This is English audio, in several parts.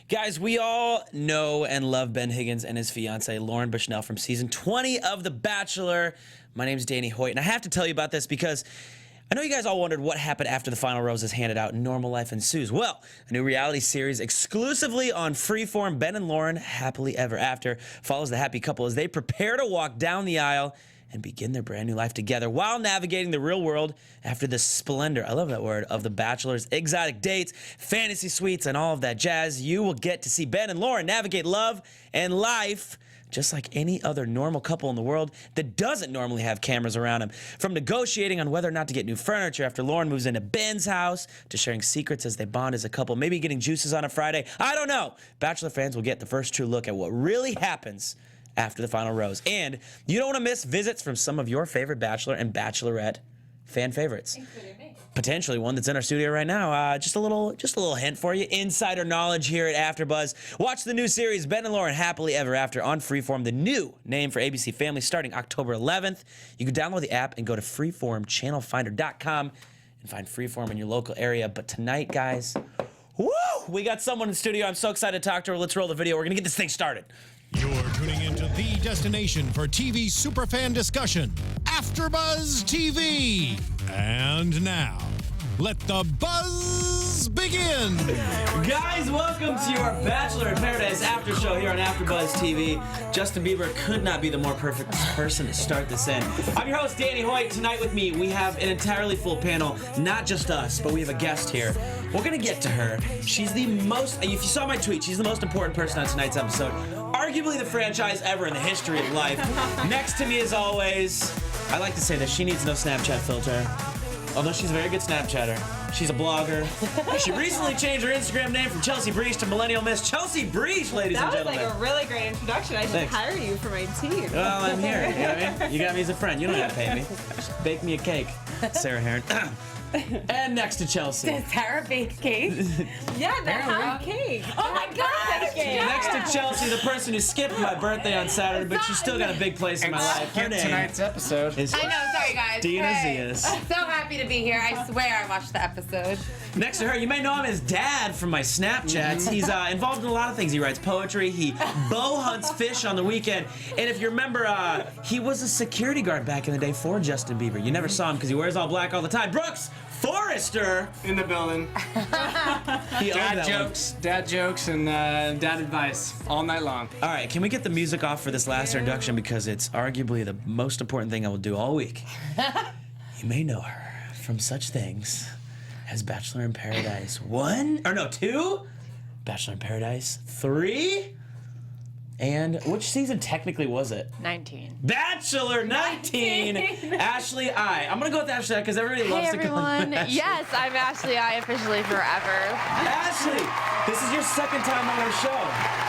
Guys, we all know and love Ben Higgins and his fiancee, Lauren Bushnell, from season 20 of The Bachelor. My name's Danny Hoyt, and I have to tell you about this because I know you guys all wondered what happened after the final rose is handed out and normal life ensues. Well, a new reality series exclusively on Freeform, Ben and Lauren, Happily Ever After, follows the happy couple as they prepare to walk down the aisle and begin their brand new life together while navigating the real world after the splendor, I love that word, of The Bachelor's exotic dates, fantasy suites, and all of that jazz. You will get to see Ben and Lauren navigate love and life just like any other normal couple in the world that doesn't normally have cameras around them. From negotiating on whether or not to get new furniture after Lauren moves into Ben's house, to sharing secrets as they bond as a couple, maybe getting juices on a Friday. I don't know. Bachelor fans will get the first true look at what really happens after the final rose. And you don't want to miss visits from some of your favorite Bachelor and Bachelorette fan favorites. Including me. Potentially one that's in our studio right now. Just a little hint for you. Insider knowledge here at AfterBuzz. Watch the new series Ben and Lauren Happily Ever After on Freeform, the new name for ABC Family, starting October 11th. You can download the app and go to freeformchannelfinder.com and find Freeform in your local area. But tonight, guys, woo! We got someone in the studio. I'm so excited to talk to her. Let's roll the video. We're gonna get this thing started. You're tuning into the destination for TV superfan discussion, AfterBuzz TV. And now, let the buzz begin. Guys, welcome to your Bachelor in Paradise after show here on AfterBuzz TV. Justin Bieber could not be the more perfect person to start this in. I'm your host, Danny Hoyt. Tonight with me, we have an entirely full panel. Not just us, but we have a guest here. We're gonna get to her. She's the most, if you saw my tweet, she's the most important person on tonight's episode. Arguably the franchise ever in the history of life. Next to me, as always, I like to say this, she needs no Snapchat filter. Although she's a very good Snapchatter. She's a blogger. She recently changed her Instagram name from Chelsea Briche to Millennial Miss Chelsea Briche, ladies and gentlemen. That was like a really great introduction. I should hire you for my team. Well, I'm here. You know what I mean? You got me as a friend. You don't have to pay me. Just bake me a cake. Sarah Heron. And next to Chelsea. Does Sarah bake cake? Yeah, that hot cake. Oh my gosh! Yeah. Next to Chelsea, the person who skipped my birthday on Saturday, but she's still got a big place in my life. Her name tonight's episode. is I know, sorry guys. Dina Zias. So happy to be here. I swear I watched the episode. Next to her, you may know him as Dad from my Snapchats. He's involved in a lot of things. He writes poetry. He bow hunts fish on the weekend. And if you remember, he was a security guard back in the day for Justin Bieber. You never saw him because he wears all black all the time. Brooks Forrester In the building. He owned Dad that jokes, and dad advice all night long. one. All right, can we get the music off for this last introduction because it's arguably the most important thing I will do all week. You may know her from such things as Bachelor in Paradise 1, or no, 2, Bachelor in Paradise 3, and which season technically was it? 19. Bachelor 19, Ashley I. I'm gonna go with Ashley because everybody loves Hey to call her everyone. Ashley. Yes, I'm Ashley I officially forever. Ashley, this is your second time on our show.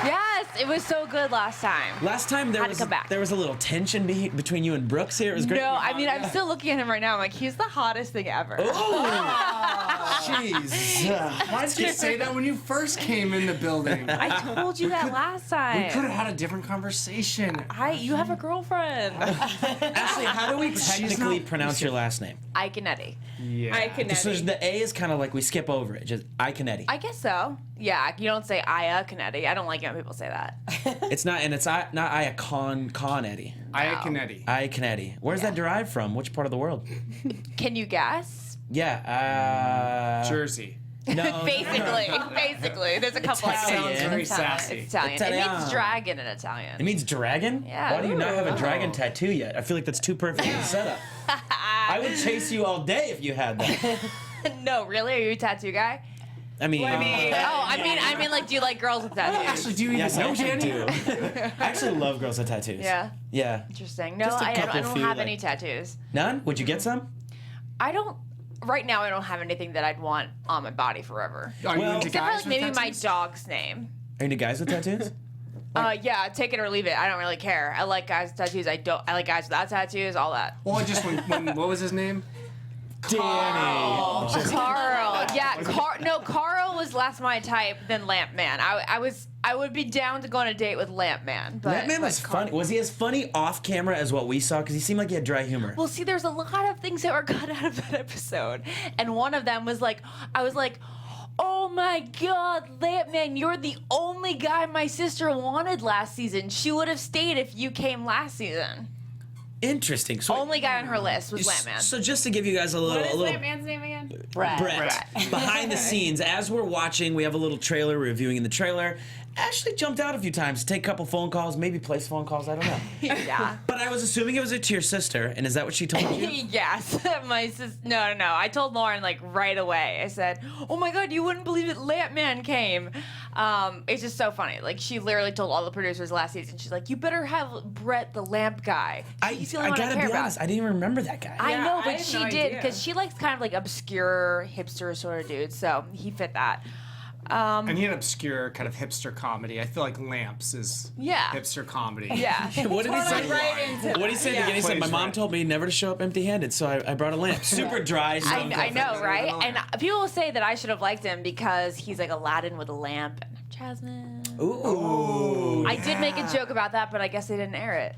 Yes, it was so good last time. Last time there Had to come back. was a little tension between you and Brooks here. It was great. No, I mean, I'm still looking at him right now. I'm like, he's the hottest thing ever. Oh, jeez. Why did you say that when you first came in the building? I told you that last We time. could have had a different conversation. You have a girlfriend. Ashley, how do we technically pronounce your last name? Iaconetti. Yeah. So the A is kind of like we skip over it. Just Iaconetti. I guess so. Yeah, you don't say Iaconetti. I don't like it when people say that. It's not, and it's not Iaconetti. Iaconetti. Iaconetti. Where's that derived from? Which part of the world? Can you guess? Yeah. Jersey. No. Basically. There's a couple Italian. like Very It's sassy. It's Italian. It Italian. means dragon in Italian. It means dragon? Yeah. Why do you not have a dragon tattoo yet? I feel like that's too perfectly set up. I would chase you all day if you had that. No, really? Are you a tattoo guy? I mean, I mean, like, do you like girls with tattoos? Actually, do you even yes, I know actually Danny? do. I actually love girls with tattoos. Yeah. Yeah. Interesting. No, Just a I couple don't few, have like- any tattoos. None? Would you get some? I don't. Right now, I don't have anything that I'd want on my body forever. Are you Well- into Except for guys like maybe with my tattoos? dog's name. Are you into guys with tattoos? Yeah, take it or leave it. I don't really care. I like guys with tattoos. I like guys without tattoos. All that. Well, just when what was his name? Danny. Carl. Yeah, Carl was less my type than Lamp Man. I would be down to go on a date with Lamp Man. But That man was funny. Was he as funny off camera as what we saw? Because he seemed like he had dry humor. Well, see, there's a lot of things that were cut out of that episode, and one of them was like, I was like, oh my God, Lampman, you're the only guy my sister wanted last season. She would have stayed if you came last season. Interesting. So, Only guy on her list was Lampman. so just to give you guys a little, What is that man's name again? Brett. Brett. Behind the scenes, as we're watching, we have a little trailer, reviewing in the trailer. Ashley jumped out a few times to take a couple phone calls, maybe place phone calls, I don't know. Yeah. But I was assuming it was to your sister, and is that what she told you? Yes, my sister. No. I told Lauren like right away. I said, "Oh my God, you wouldn't believe it, Lampman came." It's just so funny. Like she literally told all the producers last season. She's like, "You better have Brett, the lamp guy. He's the only I one I gotta care be about." honest, I didn't even remember that guy. I Yeah, know, I but had she no did idea. because she likes kind of like obscure hipster sort of dude. So he fit that. And he had obscure kind of hipster comedy. I feel like Lamps is Yeah. hipster comedy. Yeah. What did he say? Right into What did he say? Again, he said, "My Plays mom right. told me never to show up empty-handed, so I brought a lamp." Super dry. I know, right? And people say that I should have liked him because he's like Aladdin with a lamp. And I'm Jasmine. Ooh. I did make a joke about that, but I guess they didn't air it.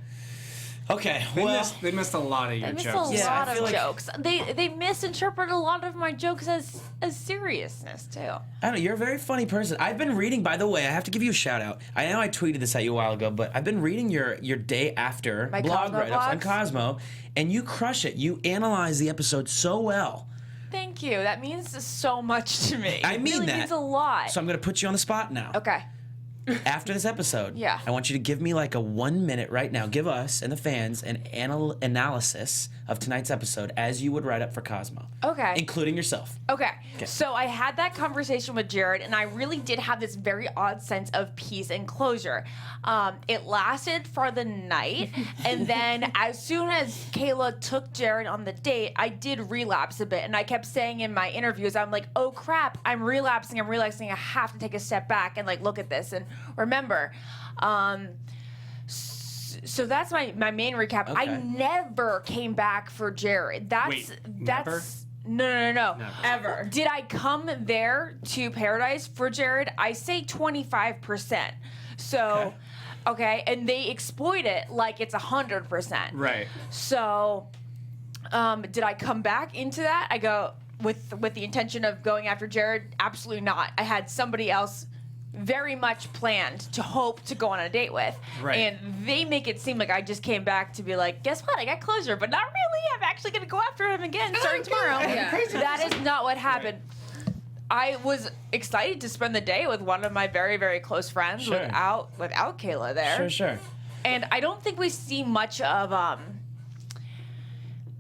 Okay. They, Well, they missed a lot of your They missed jokes. a Yeah, I lot of feel like- jokes. They misinterpreted a lot of my jokes as seriousness too. I don't know. You're a very funny person. I've been reading, by the way, I have to give you a shout out. I know I tweeted this at you a while ago, but I've been reading your day after My blog Cosmo write-ups on blogs? Cosmo, and you crush it. You analyze the episode so well. Thank you. That means so much to me. I mean it really that. means a lot. So I'm going to put you on the spot now. Okay. After this episode, Yeah. I want you to give me like a 1 minute right now. Give us and the fans an analysis of tonight's episode as you would write up for Cosmo. Okay. Including yourself. Okay. So I had that conversation with Jared, and I really did have this very odd sense of peace and closure. It lasted for the night, and then as soon as Kayla took Jared on the date, I did relapse a bit, and I kept saying in my interviews, I'm like, oh crap, I'm relapsing. I have to take a step back and like look at this and remember. So that's my main recap. I Okay. never came back for Jared. Wait, never? No. Ever. Did I come there to Paradise for Jared? I say 25%. So, okay, and they exploit it like it's 100%. Right. So, did I come back into that? I go with the intention of going after Jared? Absolutely not. I had somebody else very much planned to hope to go on a date with. Right. And they make it seem like I just came back to be like, guess what? I got closure, but not really. I'm actually going to go after him again starting tomorrow. Yeah. That is not what happened. I was excited to spend the day with one of my very, very close friends Sure. without Kayla there. Sure. And I don't think we see much of I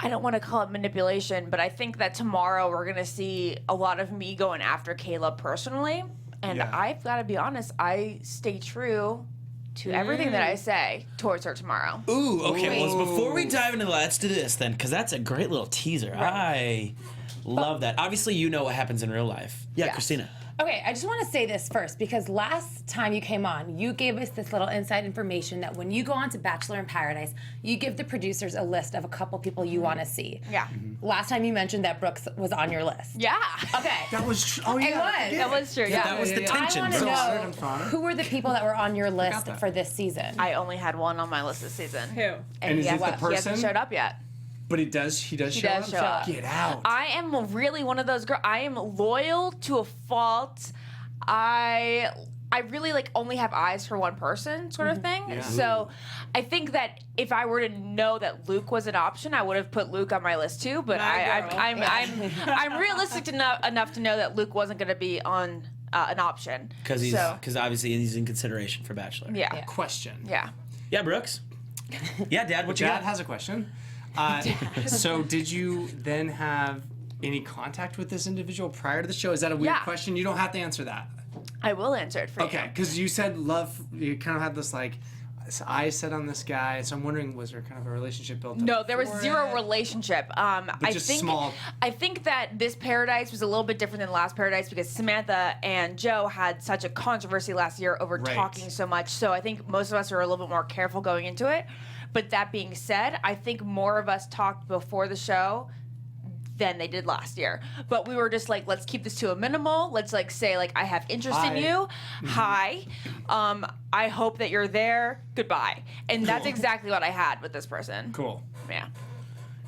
don't want to call it manipulation, but I think that tomorrow we're going to see a lot of me going after Kayla personally. And Yeah. I've got to be honest, I stay true to everything that I say towards her tomorrow. Ooh, okay. Well, before we dive into that, let's do this then, because that's a great little teaser. I love that. Obviously, you know what happens in real life. Yeah, Yes. Kristina. Okay, I just want to say this first because last time you came on, you gave us this little inside information that when you go on to Bachelor in Paradise, you give the producers a list of a couple people you want to see. Yeah. Last time you mentioned that Brooks was on your list. Yeah. Okay. That was true. Oh, yeah. It was. That was true. Yeah. That was the tension. I want to So know honored and flattered. who were the people that were on your list that. for this season. I only had one on my list this season. Who? And is he it the hasn't- He hasn't person? showed up yet. But he does He show does show up. Get out. I am really one of those girls. I am loyal to a fault. I really like only have eyes for one person, sort of thing. Yeah. So I think that if I were to know that Luke was an option, I would have put Luke on my list too. But I'm realistic enough to know that Luke wasn't going to be on an option. Because So, obviously he's in consideration for Bachelor. yeah. Question. Yeah. Yeah, Brooks. Yeah, Dad. What you Dad got? has a question. So did you then have any contact with this individual prior to the show? Is that a weird Yeah. question? You don't have to answer that. I will answer it for Okay, you. because you said love, you kind of had this like, eyes set on this guy. So I'm wondering, was there kind of a relationship built up? No, there was before zero it? relationship. I just think small- I think that this Paradise was a little bit different than last Paradise because Samantha and Joe had such a controversy last year over Right. talking so much. So I think most of us are a little bit more careful going into it. But that being said, I think more of us talked before the show than they did last year. But we were just like, let's keep this to a minimal. Let's like say like I have interest Hi. in you. Hi. I hope that you're there. Goodbye. And that's exactly what I had with this person. Cool. Yeah.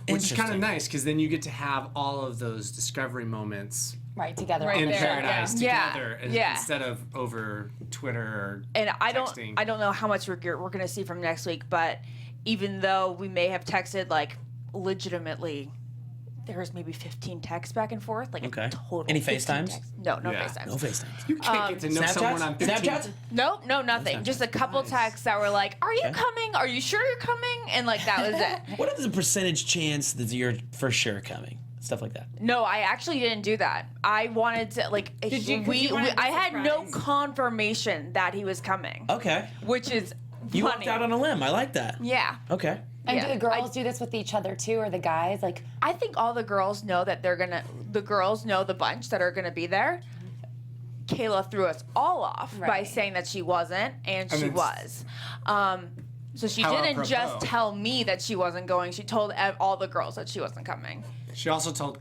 Which is kind of Interesting. nice because then you get to have all of those discovery moments Right, together. Right in there, Paradise yeah. together Yeah. instead of over Twitter or And I texting. don't know how much we're gonna see from next week, but even though we may have texted like legitimately, there's maybe 15 texts back and forth, like Okay. a total. Any 15 FaceTimes? texts. No Yeah. FaceTimes. No FaceTimes. You can't get to know someone on 15. Snapchats? Nope, no, nothing. Just a couple texts that were like, "Are you Okay. coming? Are you sure you're coming?" And like that was it. What is the percentage chance that you're for sure coming? Stuff like that. No, I actually didn't do that. I wanted to like. Did you- 'cause you wanted the I had no surprise. confirmation that he was coming, Okay. which is You funny. walked out on a limb. I like that. Yeah. Okay. And Yeah, do the girls do this with each other too, or the guys? Like, I think all the girls know that the girls know the bunch that are gonna be there. Kayla threw us all off by Right. saying that she wasn't, and she then- was. So she How didn't just apropos. tell me that she wasn't going. She told all the girls that she wasn't coming. She also told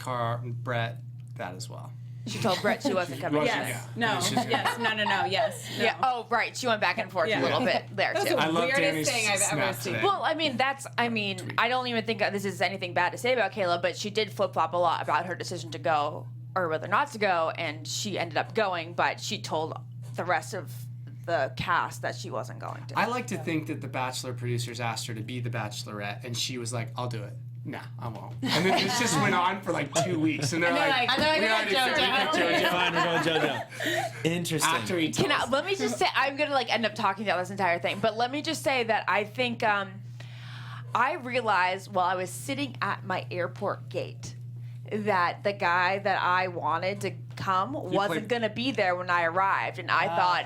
Brett that as well. She told Brett she wasn't coming. Wasn't, Yes. Yes. yeah. No. She's gonna- Yes. No. Yes. No. Yeah. Oh, right. She went back and forth Yeah. a little bit there That's too. the I love weirdest Danny's thing I've ever snap seen. today. Well, I mean, I don't even think this is anything bad to say about Kayla, but she did flip flop a lot about her decision to go or whether not to go, and she ended up going, but she told the rest of the cast that she wasn't going to. I like to think that the Bachelor producers asked her to be the Bachelorette, and she was like, "I'll do it." Nah, I won't. And then this just went on for like 2 weeks, and they're like, and they're like, "We "Oh, already said we JoJo." picked JoJo." Fine, we're going JoJo. Interesting. After he told us. Let me just say, I'm gonna like end up talking about this entire thing, but let me just say that I think I realized while I was sitting at my airport gate that the guy that I wanted to come wasn't gonna be there when I arrived, and I thought,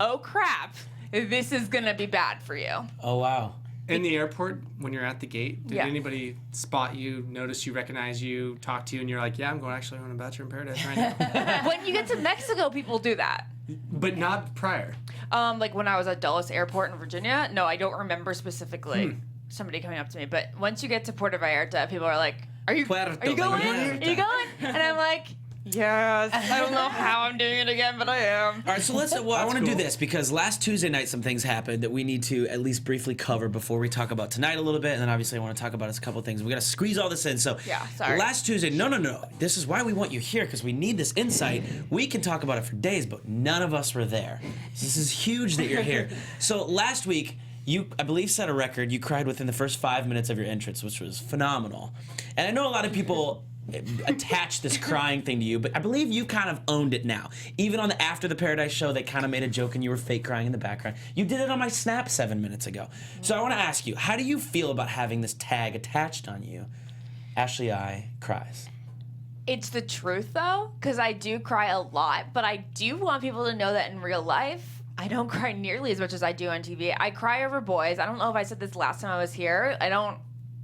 oh crap, this is gonna be bad for you. Oh, wow. In the airport, when you're at the gate, did Yeah. anybody spot you, notice you, recognize you, talk to you, and you're like, "Yeah, I'm going actually on a Bachelor in Paradise right now," When you get to Mexico, people do that. but not prior. Like when I was at Dulles Airport in Virginia. No, I don't remember specifically somebody coming up to me. But once you get to Puerto Vallarta, people are like, "Are you going? Puerto Are you going? Vallarta. Are you going?" And I'm like, "Yes." I don't know how I'm doing it again, but I am. All right, so I want to do cool. this because last Tuesday night some things happened that we need to at least briefly cover before we talk about tonight a little bit, and then obviously I want to talk about a couple things. We got to squeeze all this in. So Yeah, sorry. last Tuesday, no. This is why we want you here because we need this insight. We can talk about it for days, but none of us were there. This is huge that you're here. So last week, you, I believe, set a record. You cried within the first 5 minutes of your entrance, which was phenomenal. And I know a lot of people attach this crying thing to you, but I believe you kind of owned it now. Even on the After the Paradise show, they kind of made a joke and you were fake crying in the background. You did it on my Snap 7 minutes ago. So I want to ask you, how do you feel about having this tag attached on you? Ashley I cries. It's the truth though, because I do cry a lot, but I do want people to know that in real life, I don't cry nearly as much as I do on TV. I cry over boys. I don't know if I said this last time I was here. I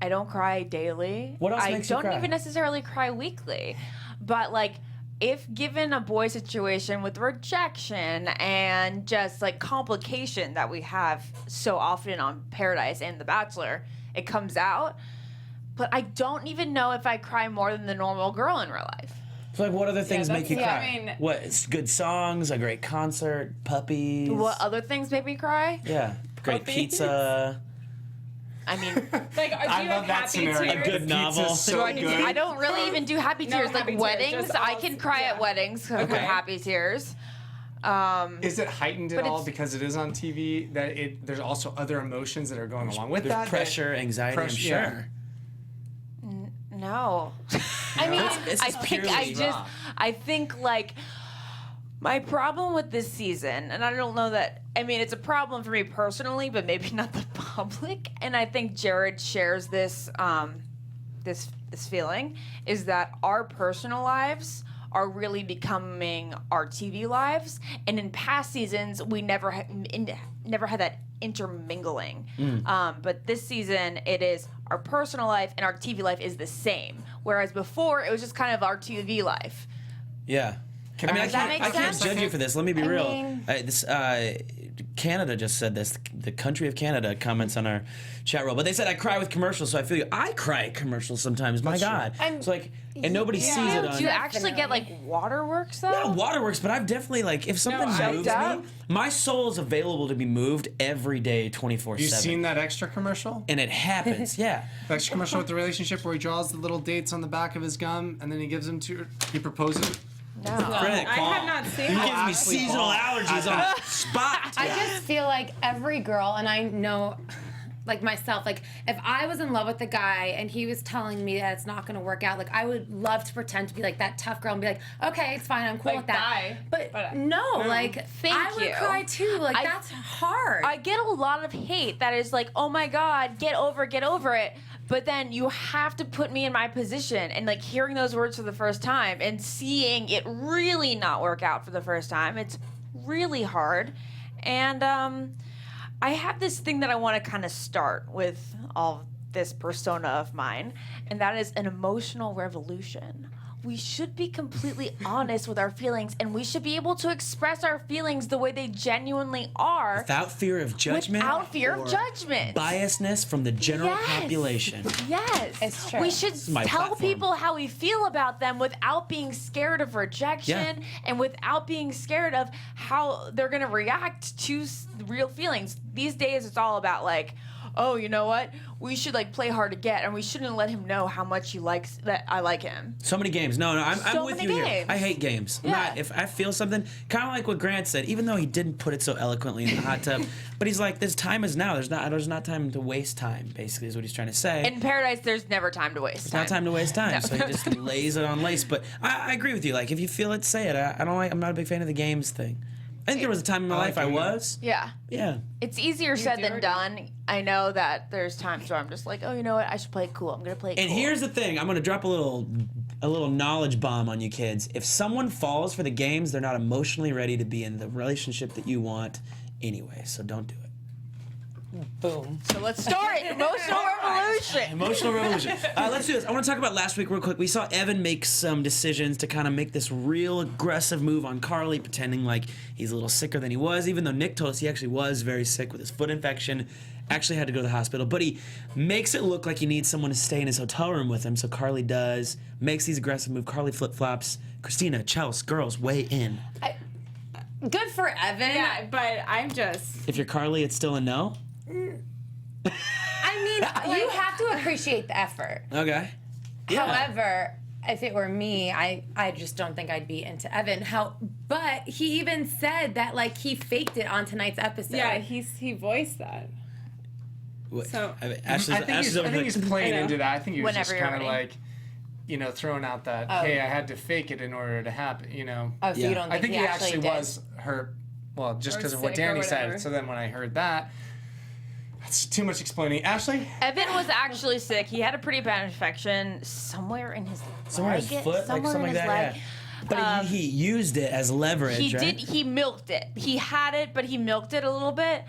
don't cry daily. What else I makes you don't cry? even necessarily cry weekly. But like if given a boy situation with rejection and just like complication that we have so often on Paradise and The Bachelor, it comes out. But I don't even know if I cry more than the normal girl in real life. So like, what other things make you that's- cry? yeah, I mean- What? It's good songs, a great concert, puppies. What other things make me cry? Yeah, great Puppies? pizza. I mean, Like, do I you love have that happy scenario. tears? A good novel. Pizza's so good. I don't really even do happy No tears. happy Like tears, weddings, just I all- can cry at yeah. weddings because Okay. happy tears. Is it heightened at But all it's- because it is on TV? That there's also other emotions that are going along with There's that. pressure, anxiety, I'm Pressure, sure. yeah. No. I mean, It's I just think purely raw. I think like my problem with this season, and I don't know that, I mean, it's a problem for me personally, but maybe not the public. And I think Jared shares this, this feeling, is that our personal lives are really becoming our TV lives. And in past seasons, we never had that intermingling. But this season, it is our personal life and our TV life is the same. Whereas before, it was just kind of our TV life. Yeah. I mean, I Does that can't, make I can't sense? judge you for this. Let me be real. mean- Canada just said this. The country of Canada comments on our chat roll, but they said I cry with commercials, so I feel you. I cry at commercials sometimes. My God, it's like, and nobody sees it on. Do you actually get like waterworks though? Not waterworks, but I've definitely like if something moves me, my soul is available to be moved every day, 24/7. You seen that extra commercial? And it happens, yeah. The extra commercial with the relationship where he draws the little dates on the back of his gum and then he gives them to her. He proposes. Credit, I have not seen He that. gives me seasonal allergies on the spot. I just feel like every girl, and I know, like myself, like if I was in love with a guy and he was telling me that it's not going to work out, like I would love to pretend to be like that tough girl and be like, okay, it's fine, I'm cool Like, with that. bye. But no, like Thank I would you. cry too. Like I- that's hard. I get a lot of hate that is like, oh my God, get over it. But then you have to put me in my position, and like hearing those words for the first time and seeing it really not work out for the first time, it's really hard. And I have this thing that I want to kind of start with all this persona of mine, and that is an emotional revolution. We should be completely honest with our feelings, and we should be able to express our feelings the way they genuinely are. Without fear of judgment. Without fear of or judgment. Biasness from the general Yes. population. Yes. It's true. We should my tell platform. people how we feel about them without being scared of rejection and without being scared of how they're going to react to real feelings. These days, it's all about like, oh, you know what? We should like play hard to get, and we shouldn't let him know how much he likes that I like him. So many games. No, I'm So with many you here. games. I hate games. I'm Yeah. not, if I feel something, kind of like what Grant said, even though he didn't put it so eloquently in the hot tub, but he's like, this time is now. There's not time to waste time, basically, is what he's trying to say. In paradise, there's never time to waste. It's not time to waste time, so he just lays it on lace. But I agree with you. Like, if you feel it, say it. I don't like. I'm not a big fan of the games thing. I think there was a time in my life I was. Yeah. Yeah. It's easier said do than or done. I know that there's times where I'm just like, oh, you know what? I should play it cool. I'm gonna play it And cool. here's the thing. I'm gonna drop a little knowledge bomb on you kids. If someone falls for the games, they're not emotionally ready to be in the relationship that you want anyway. So don't do it. Boom. So let's start emotional revolution. Emotional revolution. Let's do this. I want to talk about last week real quick. We saw Evan make some decisions to kind of make this real aggressive move on Carly, pretending like he's a little sicker than he was, even though Nick told us he actually was very sick with his foot infection, actually had to go to the hospital. But he makes it look like he needs someone to stay in his hotel room with him, so Carly does, makes these aggressive moves. Carly flip-flops. Kristina, Chelsea, girls, weigh in. Good for Evan. Yeah, but I'm just. If you're Carly, it's still a no? I mean, you have to appreciate the effort. Okay. Yeah. However, if it were me, I just don't think I'd be into Evan. But he even said that like he faked it on tonight's episode. Yeah, he voiced that. What- So- I mean, Ashley's, I think Ashley's over he's here. playing I know. into that. I think he was Whenever just you're kind of ready. like, throwing out that, hey, I had to fake it in order to happen, Oh, so Yeah. you don't I think, think he actually did? was hurt, well, just Or because of what sick or Danny said. whatever. So then when I heard that, that's too much explaining. Ashley? Evan was actually sick. He had a pretty bad infection somewhere in his Somewhere in leg. his foot, like somewhere something in like his that, leg. yeah. But he used it as leverage, He right? did. He milked it. He had it, but he milked it a little bit.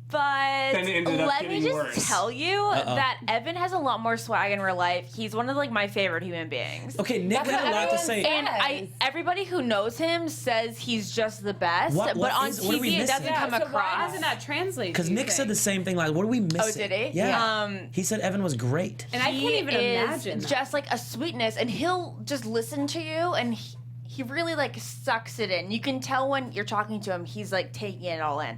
But Then it ended up let me getting just worse. tell you that Evan has a lot more swag in real life. He's one of like my favorite human beings. Okay, Nick That's had a what lot to everyone say. said. And everybody who knows him says he's just the best. What but on is- what are we TV, it missing? doesn't Yeah, come so why across. doesn't that translate? Because Nick said the same thing. Like, what are we missing? did he? Yeah. He said Evan was great. And I can't even imagine that. Just like a sweetness, and he'll just listen to you, and he really like sucks it in. You can tell when you're talking to him, he's like taking it all in.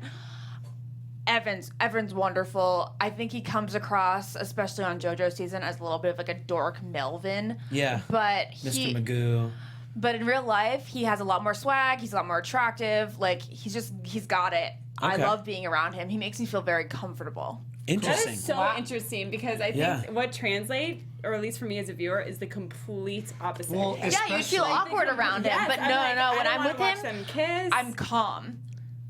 Evan's wonderful. I think he comes across, especially on JoJo's season, as a little bit of like a dork Melvin. Yeah. But Mr. Magoo. But in real life, he has a lot more swag. He's a lot more attractive. Like he's got it. I Okay. love being around him. He makes me feel very comfortable. That Interesting. is so interesting because I think Yeah. what translate, or at least for me as a viewer, is the complete opposite. Well, Yeah, you feel Especially- awkward around him, but no. When I'm with him, them kiss. I'm calm.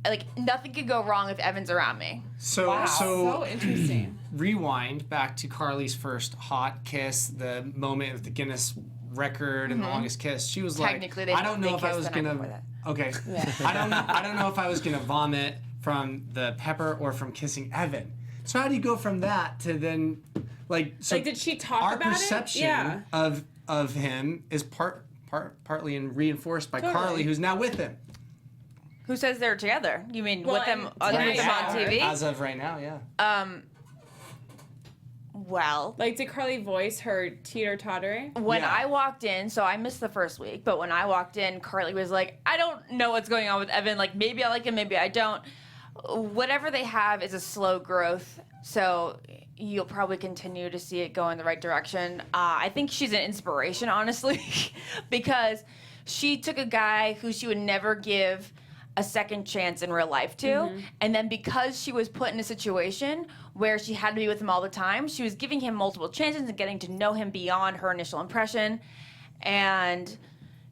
Like nothing could go wrong if Evan's around me. So so interesting. rewind back to Carly's first hot kiss, the moment of the Guinness record and the longest kiss. She was like, Technically, they- I don't know they if I kissed was the night gonna. before Okay, I don't know if I was gonna vomit from the pepper or from kissing Evan. So how do you go from that to then, like, so Like, did she talk our about it? perception Yeah. of him is partly reinforced by Totally. Carly, who's now with him. Who says they're together? You mean Well, with them, and other tonight, with them on yeah. TV? As of right now, yeah. Well, Like, did Carly voice her teeter-tottering? when Yeah. I walked in, so I missed the first week, but when I walked in, Carly was like, I don't know what's going on with Evan. Like, maybe I like him, maybe I don't. Whatever they have is a slow growth, so you'll probably continue to see it go in the right direction. I think she's an inspiration, honestly, because she took a guy who she would never give a second chance in real life to, and then because she was put in a situation where she had to be with him all the time, she was giving him multiple chances and getting to know him beyond her initial impression. And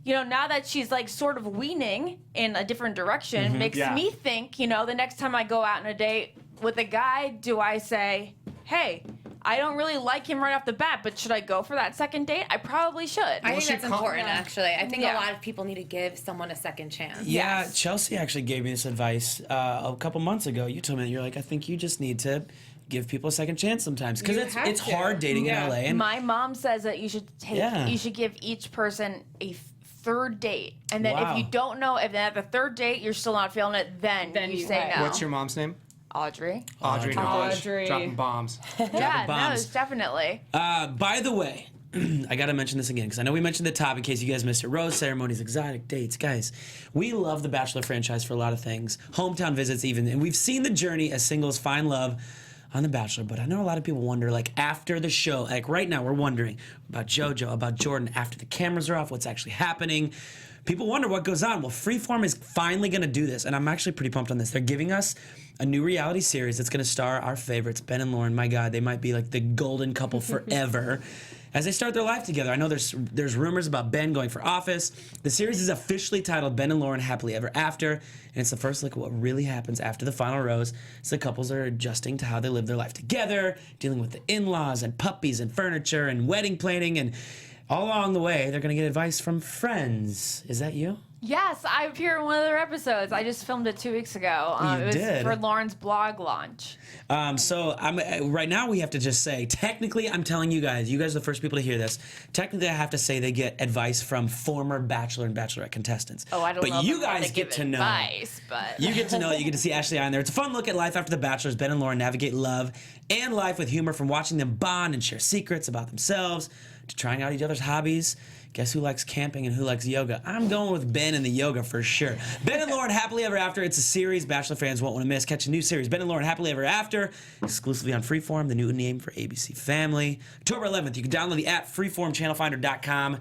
you know, now that she's like sort of weaning in a different direction, makes Yeah. me think, you know, the next time I go out on a date with a guy, do I say, hey, I don't really like him right off the bat, but should I go for that second date? I probably should. I think she that's important, actually. I think Yeah. a lot of people need to give someone a second chance. Yeah, Yes. Chelsea actually gave me this advice a couple months ago. You told me that you're like, I think you just need to give people a second chance sometimes because You it's have to. hard dating Yeah. in LA. And My mom says that you should you should give each person a third date, and then Wow. if you don't know if at the third date you're still not feeling it, then you say right. no. What's your mom's name? Audrey? Audrey. Knowledge. Audrey. Dropping bombs. Yeah, no, bombs. definitely. By the way, I got to mention this again because I know we mentioned the top in case you guys missed it. Rose ceremonies, exotic dates. Guys, we love the Bachelor franchise for a lot of things. Hometown visits even. And we've seen the journey as singles find love on The Bachelor, but I know a lot of people wonder, like, after the show, like right now we're wondering about JoJo, about Jordan, after the cameras are off, what's actually happening. People wonder what goes on. Well, Freeform is finally going to do this, and I'm actually pretty pumped on this. They're giving us a new reality series that's going to star our favorites, Ben and Lauren. My God, they might be like the golden couple forever as they start their life together. I know there's rumors about Ben going for office. The series is officially titled Ben and Lauren Happily Ever After, and it's the first look at what really happens after the final rose. So the couples are adjusting to how they live their life together, dealing with the in-laws and puppies and furniture and wedding planning, and all along the way, they're going to get advice from friends. Is that you? Yes, I appear in one of their episodes. I just filmed it 2 weeks ago. You it was did? for Lauren's blog launch. So right now we have to just say, technically, I'm telling you guys are the first people to hear this. Technically, I have to say they get advice from former Bachelor and Bachelorette contestants. Oh, I don't know. But if you I'm allowed guys to get give to know. advice, but You get to know. You get to see Ashley on there. It's a fun look at life after The Bachelors. Ben and Lauren navigate love and life with humor, from watching them bond and share secrets about themselves to trying out each other's hobbies. Guess who likes camping and who likes yoga? I'm going with Ben and the yoga for sure. Ben and Lauren Happily Ever After. It's a series Bachelor fans won't want to miss. Catch a new series, Ben and Lauren Happily Ever After, exclusively on Freeform, the new name for ABC Family. October 11th, you can download the app freeformchannelfinder.com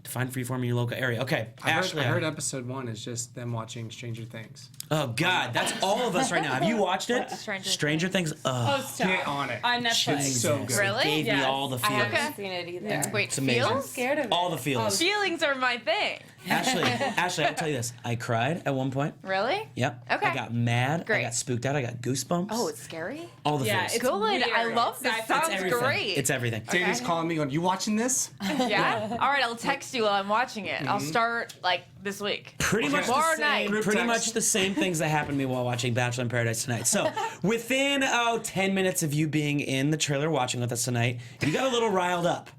to find Freeform in your local area. Okay, I Ashley. heard episode 1 is just them watching Stranger Things. Oh, God, that's all of us right now. Have you watched it? Stranger Things? Oh, Oh, stop. Get on it. On Netflix. So good. Really? Gave me Yes. all the I feels. haven't seen it either. Wait, It's amazing. I'm feels? scared of it. All the feels. Feelings are my thing. Ashley, I'll tell you this. I cried at one point. Really? Yep. Okay. I got mad. Great. I got spooked out. I got goosebumps. Oh, it's scary. all the Yeah, feels. it's Good. weird. I love this. It's Sounds everything. great. It's everything. Danny's calling me going, you watching this? Yeah. All right, I'll text you while I'm watching it. I'll start like this week. Pretty much Tomorrow the night. same, Group pretty text. much the same things that happened to me while watching Bachelor in Paradise tonight. So within 10 minutes of you being in the trailer watching with us tonight, you got a little riled up.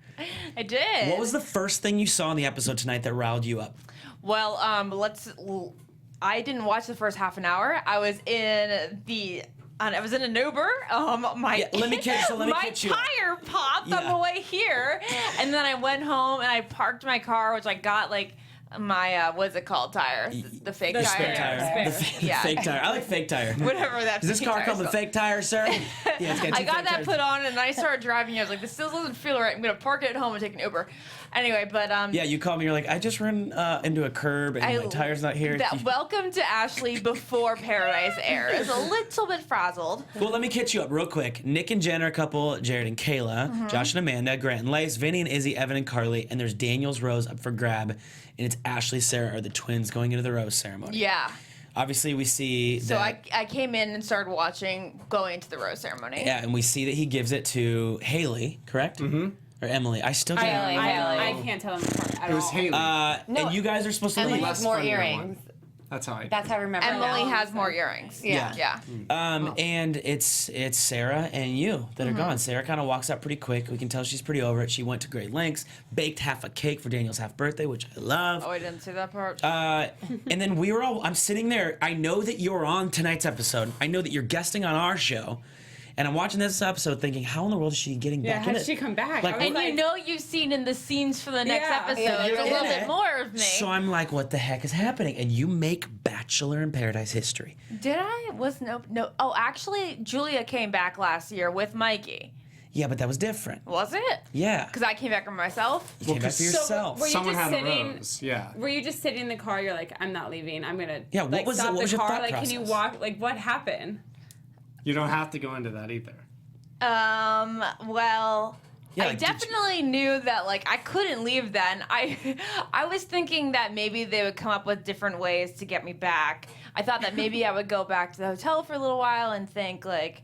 I did. What was the first thing you saw in the episode tonight that riled you up? Well, I didn't watch the first half an hour. I was in I was in an Uber. Let me catch you. My tire popped on Yeah. the way here, and then I went home and I parked my car, which I got like my what's it called tire, the fake The tire. Spare tire. Spare. The Yeah. fake tire. I like fake tire. Whatever that. Is this fake car tire called the is fake tire, sir? Yeah, it's got I two got fake that tires. put on and I started driving. I was like, this still doesn't feel right. I'm gonna park it at home and take an Uber. Anyway, but Yeah, you called me. You're like, I just ran into a curb and my tire's not here. Welcome to Ashley before Paradise airs. A little bit frazzled. Well, let me catch you up real quick. Nick and Jen are a couple. Jared and Kayla, Josh and Amanda, Grant and Lace, Vinny and Izzy, Evan and Carly, and there's Daniel's rose up for grab, and it's Ashley, Sarah are the twins going into the rose ceremony. Yeah. Obviously, we see So that. I came in and started watching going into the rose ceremony. Yeah, and we see that he gives it to Haley, correct? Mm-hmm. Or Emily. I still can't. Haley. I can't tell them apart at It was all. Haley. And you guys are supposed to And leave. like Less more funnier earrings. That's how I. That's how I remember. Emily now. has more earrings. Yeah. Yeah. And it's Sarah and you that are gone. Sarah kind of walks out pretty quick. We can tell she's pretty over it. She went to great lengths, baked half a cake for Daniel's half birthday, which I love. Oh, I didn't see that part. And then I'm sitting there. I know that you're on tonight's episode. I know that you're guesting on our show. And I'm watching this episode thinking, how in the world is she getting Yeah, back how in did it? she come back? Like, I was and like, you know you've seen in the scenes for the next Yeah. episode Yeah, you're a little in bit it. more of me. So I'm like, what the heck is happening? And you make Bachelor in Paradise history. Did I? Was no. Oh, actually, Julia came back last year with Mikey. Yeah, but that was different. Was it? Yeah. Because I came back for myself. You came back for yourself. were you Someone just had a sitting? rose. Yeah. Were you just sitting in the car? You're like, I'm not leaving. I'm gonna Yeah, what like was it- stop what the was your car. thought Like, can you process? walk? Like, what happened? You don't have to go into that either. Well, Yeah, I like, did you- definitely knew that, like, I couldn't leave then. I was thinking that maybe they would come up with different ways to get me back. I thought that maybe I would go back to the hotel for a little while and think, like,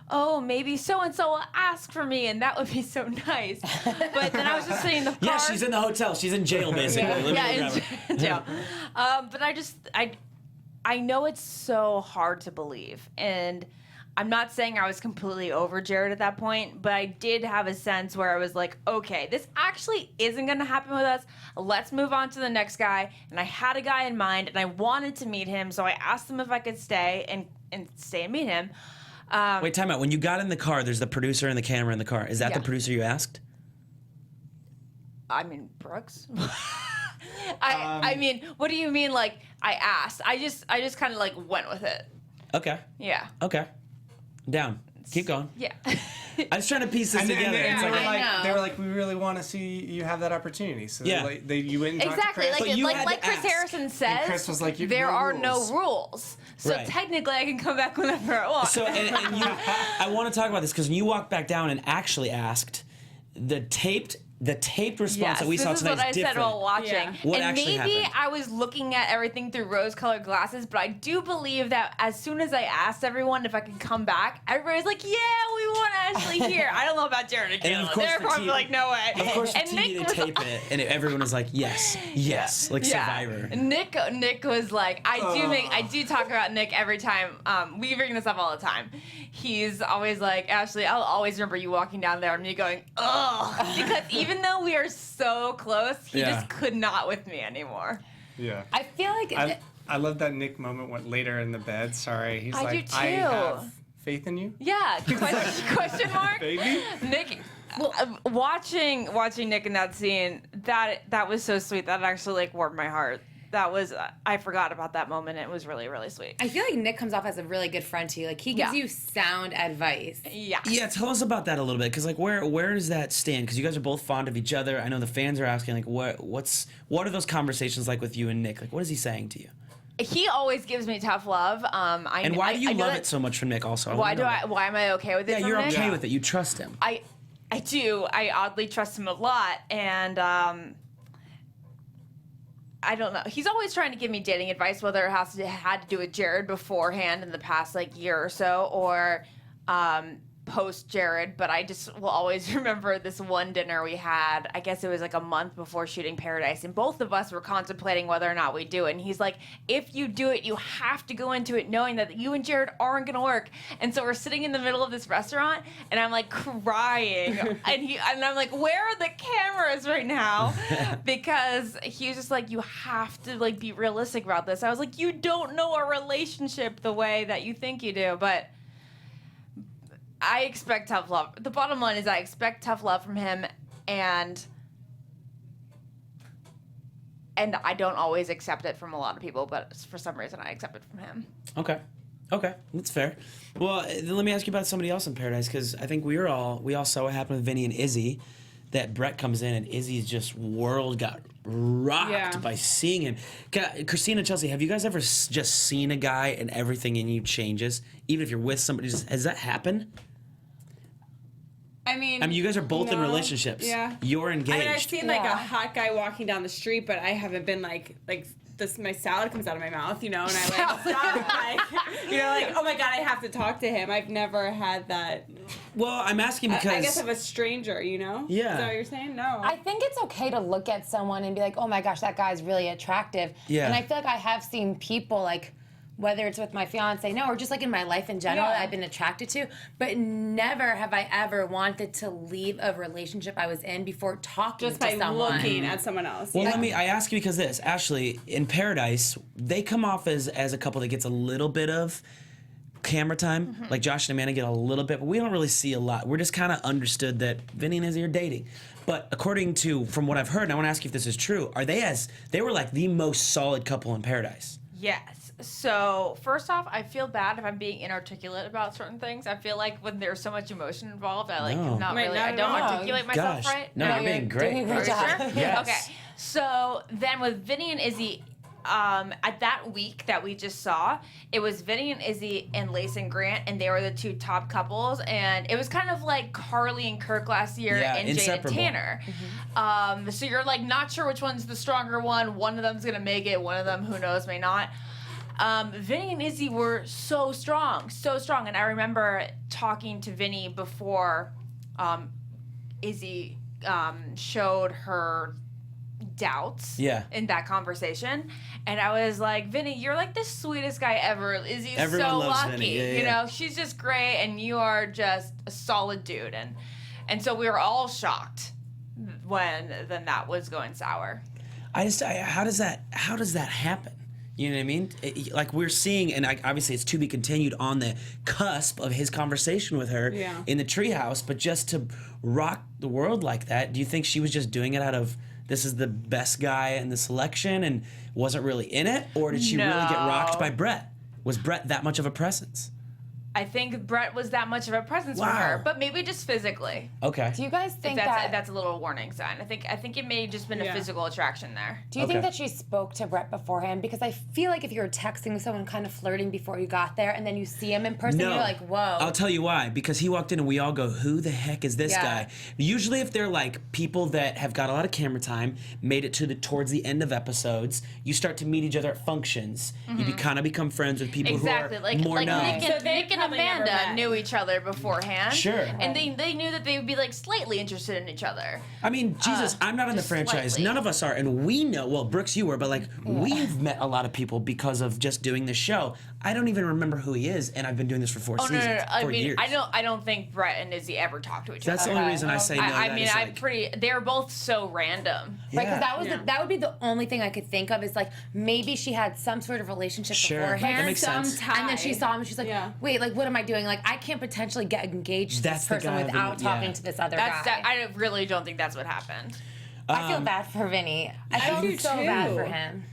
oh, maybe so-and-so will ask for me, and that would be so nice. But then I was just sitting in the car. Yeah, she's in the hotel. She's in jail, basically. Living Yeah, forever. in jail. But I know it's so hard to believe, and I'm not saying I was completely over Jared at that point, but I did have a sense where I was like, okay, this actually isn't going to happen with us. Let's move on to the next guy. And I had a guy in mind, and I wanted to meet him, so I asked him if I could stay and meet him. Wait, time out. When you got in the car, there's the producer and the camera in the car. Is that Yeah. the producer you asked? I mean, Brooks. I mean, what do you mean? Like, I asked. I just kind of like went with it. Okay. Yeah. Okay. Down. Keep going. Yeah. I was trying to piece this And together. they, It's they, like, were I like, know. they were like, we really want to see you have that opportunity. So Yeah. you went and talked Exactly. to Chris. But Like, you like, had like to Chris ask. Harrison says, Chris was like, there no are rules. no rules. So Right. technically, I can come back whenever I want. So, and I want to talk about this because when you walked back down and actually asked, the taped response yes, that we this saw is tonight what I is said different. while watching. Yeah. What and actually maybe happened? I was looking at everything through rose-colored glasses, but I do believe that as soon as I asked everyone if I could come back, everybody's like, "Yeah, we want Ashley here." I don't know about Jared and And of Kayla. course They're for probably TV like, "No way." Of course, for and TV Nick they was tape it, and everyone was like, yes, like Survivor. Nick was like, I do talk about Nick every time. We bring this up all the time. He's always like, Ashley, I'll always remember you walking down there and me going, ugh, because even though we are so close, he Yeah. just could not with me anymore. Yeah. I feel like I love that Nick moment went later in the bed. Sorry. He's I like, do I too. have faith in you. Yeah, question mark. Baby. Nick, watching Nick in that scene, that was so sweet. That actually like warmed my heart. That was I forgot about that moment. It was really, really sweet. I feel like Nick comes off as a really good friend to you. Like he gives Yeah. you sound advice. Yeah. Yeah, tell us about that a little bit, because like where does that stand? Because you guys are both fond of each other. I know the fans are asking like what are those conversations like with you and Nick? Like what is he saying to you? He always gives me tough love. And why do you love it so much from Nick? Also, Why am I okay with it? Yeah, from you're Nick? okay with it. You trust him. I do. I oddly trust him a lot, and I don't know. He's always trying to give me dating advice, whether it had to do with Jared beforehand in the past like year or so, or post Jared. But I just will always remember this one dinner we had. I guess it was like a month before shooting Paradise, and both of us were contemplating whether or not we do it. And he's like, "If you do it, you have to go into it knowing that you and Jared aren't gonna work." And so we're sitting in the middle of this restaurant, and I'm like crying, and I'm like, "Where are the cameras right now?" Because he was just like, "You have to like be realistic about this." I was like, "You don't know a relationship the way that you think you do," but I expect tough love. The bottom line is I expect tough love from him, and I don't always accept it from a lot of people, but for some reason I accept it from him. Okay, that's fair. Well, then let me ask you about somebody else in Paradise, because I think we all saw what happened with Vinny and Izzy. That Brett comes in and Izzy's just world got rocked by seeing him. Kristina, Chelsea, have you guys ever just seen a guy and everything in you changes, even if you're with somebody? Has that happened? I mean, You guys are both in no. relationships. Yeah. You're engaged. I mean, I've seen like Yeah. a hot guy walking down the street, but I haven't been like my salad comes out of my mouth, and I like stop, like, like, oh my God, I have to talk to him. I've never had that. Well, I'm asking because I guess of a stranger, Yeah. Is that what you're saying? No. I think it's okay to look at someone and be like, oh my gosh, that guy's really attractive. Yeah. And I feel like I have seen people, like, whether it's with my fiance, or just like in my life in general, that I've been attracted to, but never have I ever wanted to leave a relationship I was in before talking just to by someone. looking at someone else. Well, I ask you because this, Ashley, in Paradise, they come off as a couple that gets a little bit of camera time. Like Josh and Amanda get a little bit, but we don't really see a lot. We're just kind of understood that Vinny and Izzy are dating. But according to, from what I've heard, and I want to ask you if this is true, they were like the most solid couple in Paradise. Yes. So, first off, I feel bad if I'm being inarticulate about certain things. I feel like when there's so much emotion involved, I No. not Wait, really, not I at don't all. articulate myself Gosh. right. No, you're being great. doing a Are great you job. sure? Yes. Okay. So then with Vinny and Izzy, at that week that we just saw, it was Vinny and Izzy and Lace and Grant, and they were the two top couples. And it was kind of like Carly and Kirk last year Yeah, and Jade and inseparable. Tanner. So you're like not sure which one's the stronger one. One of them's gonna make it. One of them, who knows, may not. Vinny and Izzy were so strong. And I remember talking to Vinny before Izzy showed her doubts in that conversation. And I was like, Vinny, you're like the sweetest guy ever. Izzy's Everyone so loves lucky. Vinny. Yeah. She's just great and you are just a solid dude. And so we were all shocked when then that was going sour. How does that happen? You know what I mean? Like we're seeing, and obviously it's to be continued on the cusp of his conversation with her in the treehouse, but just to rock the world like that, do you think she was just doing it out of this is the best guy in the selection and wasn't really in it? Or did she really get rocked by Brett? Was Brett that much of a presence? I think Brett was that much of a presence for her, but maybe just physically. Okay. Do you guys think That's a little warning sign. I think it may have just been a physical attraction there. Do you think that she spoke to Brett beforehand? Because I feel like if you were texting someone kind of flirting before you got there and then you see him in person, No. you're like, whoa. I'll tell you why. Because he walked in and we all go, who the heck is this guy? Usually if they're like people that have got a lot of camera time, made it towards the end of episodes, you start to meet each other at functions. You kind of become friends with people who are more known. Nick and Amanda knew each other beforehand. Sure. And they knew that they would be like slightly interested in each other. I mean, Jesus, I'm not in the franchise. slightly. None of us are. And we know, well, Brooks, you were, but like, we've met a lot of people because of just doing this show. I don't even remember who he is, and I've been doing this for 4 seasons. No. I 4 mean, years. I don't think Brett and Izzy ever talked to each That's other. the only reason I say no. I mean, they're both so random. Right, because that would be the only thing I could think of is like maybe she had some sort of relationship beforehand. That makes sense. And then she saw him and she's like, wait, like what am I doing? Like I can't potentially get engaged to That's this the person guy without talking to this other guy. I really don't think that's what happened. I feel bad for Vinny. I feel so bad for him.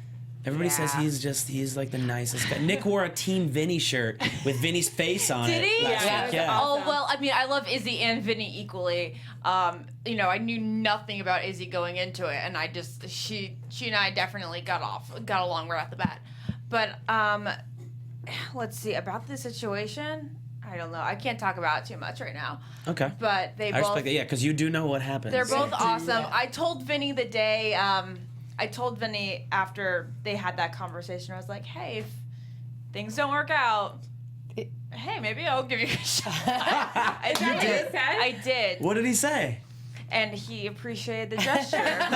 Everybody says he's like the nicest guy. Nick wore a Team Vinny shirt with Vinny's face on Did it. he? Last week, yeah. Oh, well, I mean, I love Izzy and Vinny equally. I knew nothing about Izzy going into it, and she and I definitely got along right off the bat. But let's see about the situation. I don't know. I can't talk about it too much right now. Okay. But I respect it, because you do know what happens. They're both awesome. I told Vinny the day. I told Vinny after they had that conversation. I was like, "Hey, if things don't work out, hey, maybe I'll give you a shot." I did. What did he say? And he appreciated the gesture, but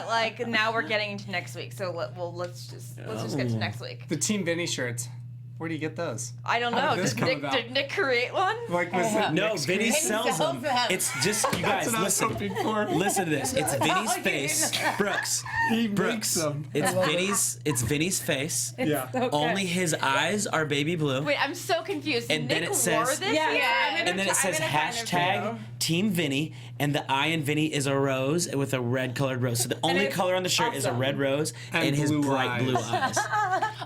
like now we're getting into next week, so let's just get to next week. The Team Vinny shirts. Where do you get those? I don't How know. did this come about? Did Nick create one? Like, was it No, Nick's Vinny creation? sells them. It's just, you guys, That's what I was hoping for. listen to this. It's Vinny's face. Brooks. He Brooks. makes them. It's Vinny's face. Yeah. Only his eyes are baby blue. Wait, I'm so confused. And then Nick it says- wore this? And then it says hashtag Team Vinny, and the I in Vinny is a rose with a red colored rose. So the only it's color on the shirt is a red rose and his blue bright eyes. blue eyes.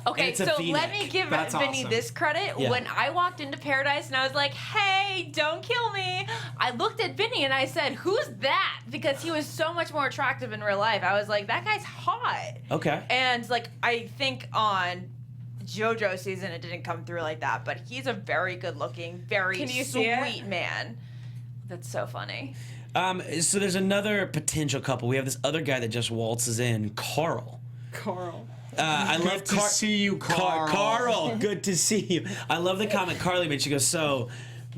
Okay, it's a so V-neck. let me give That's Vinny awesome. this credit. Yeah. When I walked into Paradise and I was like, "Hey, don't kill me," I looked at Vinny and I said, "Who's that?" Because he was so much more attractive in real life. I was like, "That guy's hot." Okay. And like, I think on JoJo's season it didn't come through like that, but he's a very good-looking, very Can you see it? sweet man. That's so funny. So there's another potential couple. We have this other guy that just waltzes in, Carl. Carl. I love Good to see you, Carl. Carl, good to see you. I love the comment Carly made. She goes, so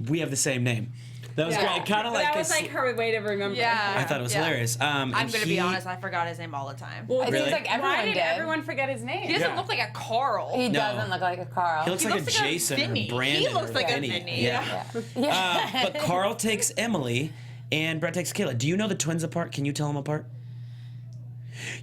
we have the same name. That was great. Kind of like that was like her way to remember. Yeah. I thought it was hilarious. I'm gonna be honest, I forgot his name all the time. Well, It Really? seems like everyone why did did. everyone forget his name? He doesn't look like a Carl. He No. doesn't look like a Carl. He looks like a Jason Vinny. or Brandon. He looks like or a Vinny. Vinny. Yeah. But Carl takes Emily and Brett takes Kayla. Do you know the twins apart? Can you tell them apart?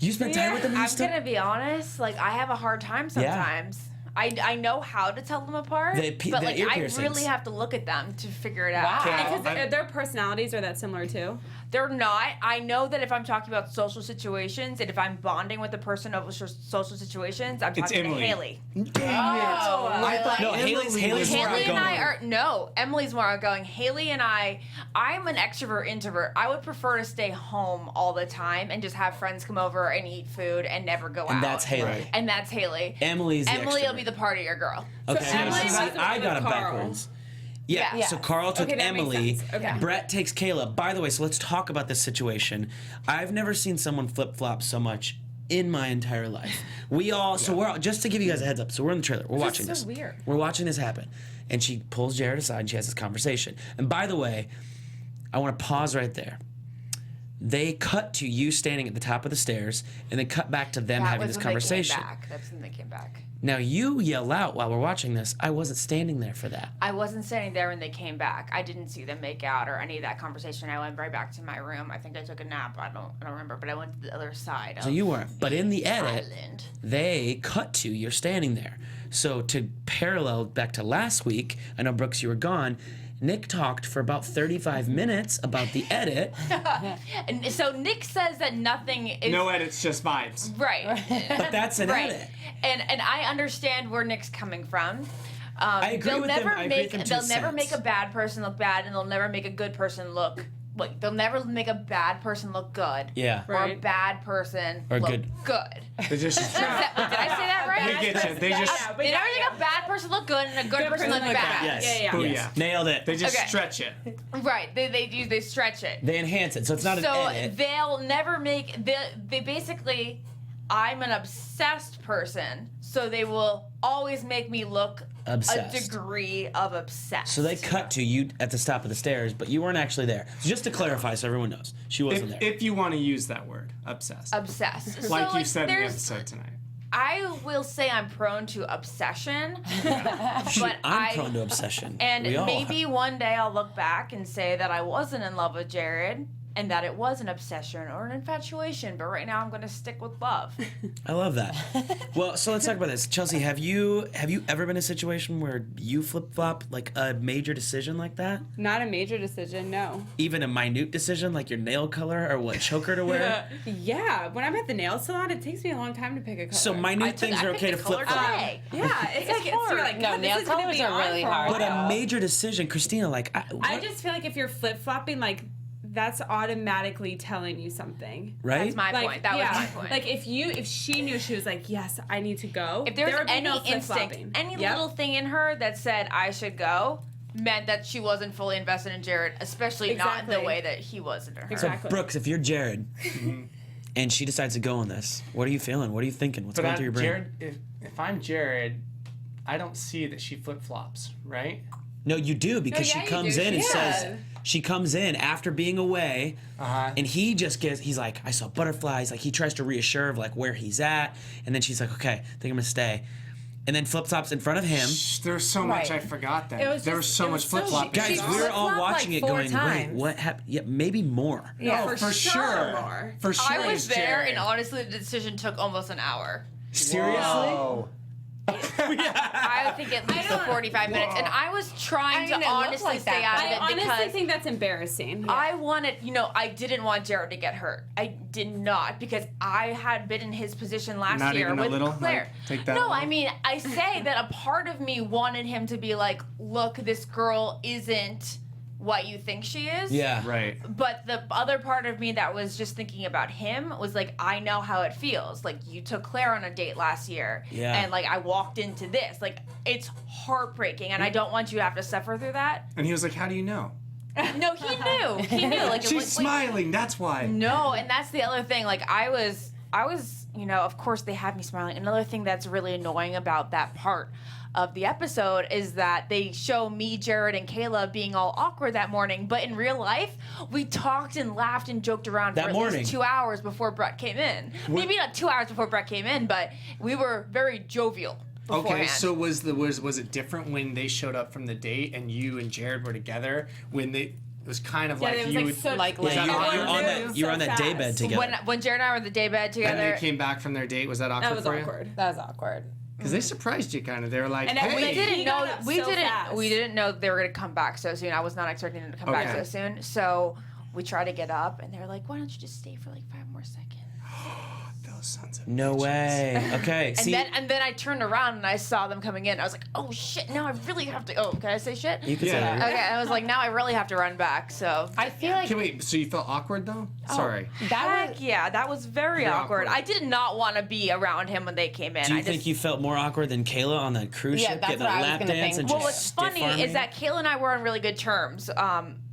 You spent time with them? I'm gonna be honest. Like I have a hard time sometimes. I know how to tell them apart, but like ear I piercings. really have to look at them to figure it out. Because their personalities are that similar too. They're not. I know that if I'm talking about social situations and if I'm bonding with a person over social situations, I'm talking Emily. to Haley. I thought No, Haley's more Haley and I outgoing. are Emily's more outgoing. Haley and I'm an extrovert introvert. I would prefer to stay home all the time and just have friends come over and eat food and never go out. And that's Haley. Right. And that's Haley. Emily's the Emily will extrovert. be the partier girl. Okay, Emily was the I one got with it Carl. backwards. Yeah, Yeah. so Carl took Okay, that makes Emily. sense. Okay. Brett takes Kayla. By the way, so let's talk about this situation. I've never seen someone flip-flop so much in my entire life. We're all, just to give you guys a heads up, so we're in the trailer. We're watching so this. weird. We're watching this happen. And she pulls Jared aside and she has this conversation. And by the way, I want to pause right there. They cut to you standing at the top of the stairs, and they cut back to them having this conversation. That's when they came back. Now you yell out while we're watching this, I wasn't standing there for that. I wasn't standing there when they came back. I didn't see them make out or any of that conversation. I went right back to my room. I think I took a nap. I don't remember, but I went to the other side. So you weren't. But in the edit, Island. they cut to you're standing there. So to parallel back to last week, I know Brooks, you were gone. Nick talked for about 35 minutes about the edit. And so Nick says that nothing is No edits, just vibes. right. But that's an Right. edit. And I understand where Nick's coming from. I agree They'll with him. never I agree make with him to they'll a never sense. make a bad person look bad, and they'll never make a good person look they'll never make a bad person look good. Yeah. Or a Right. bad person Or look good. good. They just Did I say that right? they get you. They just They never make a bad person look good and a good person look bad. Yes. Yeah. Booyah. Yes. Nailed it. they just Okay. stretch it. Right. They stretch it. They enhance it. So it's not So an edit. they'll never make they basically I'm an obsessed person, so they will always make me look Obsessed. a degree of obsessed. So they cut to you at the top of the stairs, but you weren't actually there. So just to clarify so everyone knows, she wasn't there. If you want to use that word, obsessed. obsessed. Like so, you said in the there's- episode tonight. I will say I'm prone to obsession, but I'm prone to obsession. and We all maybe one day I'll look back and say that I wasn't in love with Jared and that it was an obsession or an infatuation. But right now I'm going to stick with love. I love that. Well, so let's talk about this. Chelsea, have you ever been in a situation where you flip-flop like a major decision like that? Not a major decision, no. Even a minute decision like your nail color or what choker to wear? Yeah, when I'm at the nail salon, it takes me a long time to pick a color. So minute things I are picked okay to the color flip-flop. today. Yeah, it's hard. you're like, No, God, nail this is gonna colors be are on really for a hard. But a while. major decision, Kristina, like I just feel like if you're flip-flopping, like, that's automatically telling you something. right? That's my Like, point. That was my point. Like if she knew she was like, yes, I need to go. if there was would be any no instinct, flip-flopping. any Yep. little thing in her that said I should go, meant that she wasn't fully invested in Jared, especially not in the Exactly. way that he was in her. So Exactly. Brooks, if you're Jared and she decides to go on this, what are you feeling? What are you thinking? What's going through your brain? Jared, if I'm Jared, I don't see that she flip flops, right? No, you do because yeah, she you comes do. in and Yeah. says she comes in after being away, and he just he's like, I saw butterflies. Like he tries to reassure of like where he's at, and then she's like, okay, I think I'm gonna stay, and then flip flops in front of him. There's so much Right. I forgot then. It was There was just- so it much was so- flip flopping. Guys, She we were all flip-flopped, watching like, it 4 going, wait, times. what happened? Yeah, maybe more. Yeah. for For sure. sure more. For sure. I was it's there, Jared. and honestly, the decision took almost an hour. Seriously? Whoa. I think at least 45 minutes, and I was trying I mean, to it looked honestly like stay that, out I of it honestly because think that's embarrassing. I wanted, I didn't want Jared to get hurt. I did not because I had been in his position last Not year even a with little? Claire. Like, take that no, little? I mean, I say that a part of me wanted him to be like, look, this girl isn't what you think she is. Yeah. Right. But the other part of me that was just thinking about him was like, I know how it feels. Like, you took Claire on a date last year. Yeah. And, like, I walked into this. Like, it's heartbreaking, and I don't want you to have to suffer through that. And he was like, how do you know? No, he knew. He knew. Like, She's smiling, that's why. no, and that's the other thing. Like, I was you know, of course they have me smiling. Another thing that's really annoying about that part of the episode is that they show me, Jared, and Kayla being all awkward that morning, but in real life, we talked and laughed and joked around for at least 2 hours before Brett came in. Maybe not 2 hours before Brett came in, but we were very jovial beforehand. Okay, so was it different when they showed up from the date and you and Jared were together? When they it was kind of like it was you like would so, like was that everyone awkward? you were moved on that so daybed fast. together. When Jared and I were in the daybed And together, they came back from their date. Was that awkward That was for you? awkward. That was awkward. Because they surprised you kind of. They were like, And hey. we didn't He know got up we so didn't fast. We didn't know they were going to come back so soon. I was not expecting them to come back Okay. so soon. So we tried to get up, and they're like, "Why don't you just stay for like 5 more seconds?" Those sons of No bitches. way. Okay. See, And then I turned around and I saw them coming in. I was like, "Oh shit! Now I really have to." Oh, can I say shit? you can Yeah. say Okay, I was like, now I really have to run back. So I feel like Okay, wait. So you felt awkward though? Sorry. that was. yeah, that was very Very awkward. awkward. I did not want to be around him when they came in. Do you I think just, you felt more awkward than Kayla on that cruise Yeah, ship, that's getting what a I was lap gonna dance think. and Well, just what's funny stiff-arming? is that Kayla and I were on really good terms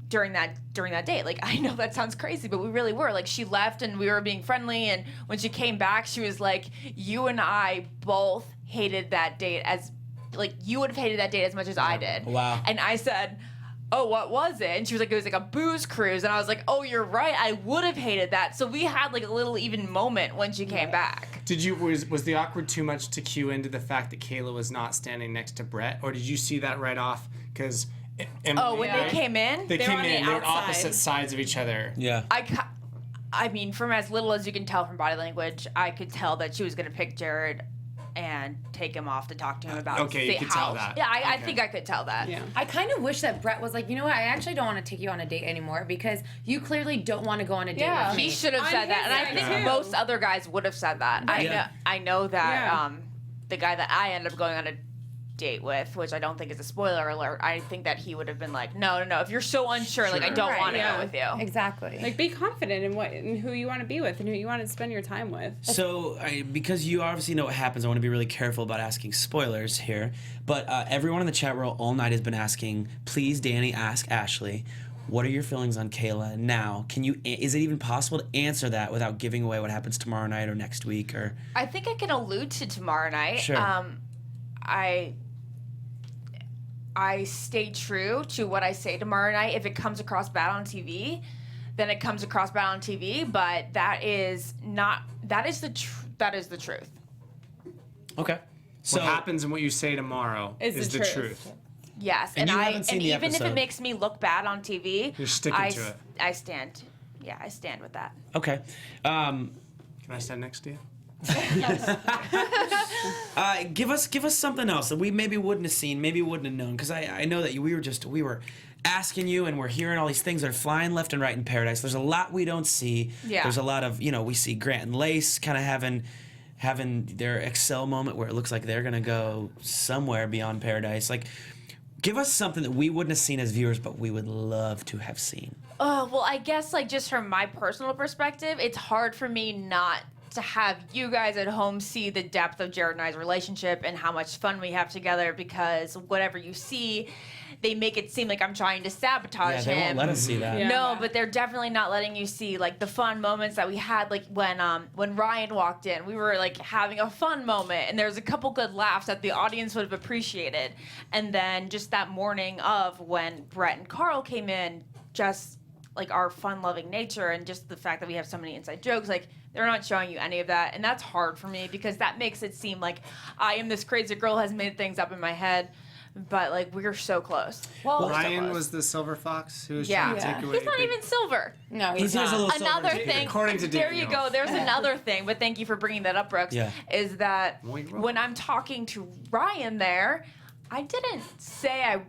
during that date. Like, I know that sounds crazy, but we really were. Like, she left and we were being friendly, and when she came back, she was like, "You and I both hated that date as, like, you would have hated that date as much as I did." Wow. And I said, "Oh, what was it?" And she was like, "It was like a booze cruise." And I was like, "Oh, you're right. I would have hated that." So we had like a little even moment when she came back. Did you was the awkward too much to cue into the fact that Kayla was not standing next to Brett, or did you see that right off? Because Oh, when they came in, they They were came on in, the they were outside. opposite sides of each other. Yeah. I mean, from as little as you can tell from body language, I could tell that she was going to pick Jared and take him off to talk to him about Okay, you the could house. tell that. Yeah, I Okay. think I could tell that. Yeah. I kind of wish that Brett was like, you know what? I actually don't want to take you on a date anymore because you clearly don't want to go on a date Yeah. with me. He should have On said that, and I his think side, too. most other guys would have said that. Yeah. I know that Yeah. the guy that I ended up going on a date with, which I don't think is a spoiler alert, I think that he would have been like, no, if you're so unsure, like I Sure. don't Right, want to yeah. go with you. Exactly. Like, be confident in who you want to be with and who you want to spend your time with. So, because you obviously know what happens, I want to be really careful about asking spoilers here. But everyone in the chat room all night has been asking, please, Danny, ask Ashley, what are your feelings on Kayla now? Is it even possible to answer that without giving away what happens tomorrow night or next week? Or I think I can allude to tomorrow night. Sure. I stay true to what I say tomorrow night. If it comes across bad on TV, then it comes across bad on TV. But that is the truth. okay, so What happens and what you say tomorrow Is is the the truth. truth. Yes, And and you haven't seen the even if episode. it makes me look bad on TV, You're sticking to it. I stand. Yeah, I stand with that. okay. Can I stand next to you? Give us something else that we maybe wouldn't have seen, maybe wouldn't have known, because I know that we were asking you, and we're hearing all these things that are flying left and right in Paradise. There's a lot we don't see. Yeah. There's a lot of, we see Grant and Lace kind of having their Excel moment where it looks like they're gonna go somewhere beyond Paradise. Like, give us something that we wouldn't have seen as viewers, but we would love to have seen. Well, I guess like just from my personal perspective, it's hard for me not to have you guys at home see the depth of Jared and I's relationship and how much fun we have together, because whatever you see, they make it seem like I'm trying to sabotage Yeah, they him. won't let us see that. Yeah. No, but they're definitely not letting you see like the fun moments that we had. Like when Ryan walked in, we were like having a fun moment, and there was a couple good laughs that the audience would have appreciated. And then just that morning of when Brett and Carl came in, just like our fun-loving nature and just the fact that we have so many inside jokes, like they're not showing you any of that, and that's hard for me because that makes it seem like I am this crazy girl who has made things up in my head. But like we're so close. Well, We're so Ryan close. was the silver fox who was Yeah. trying to take away. He's not even silver. no, He's he's has a not. little Another silver- thing. According to there Danny you Hoyt. go. There's another thing, but thank you for bringing that up, Brooks. Yeah. Is that Well, you're welcome. when I'm talking to Ryan there, I didn't say I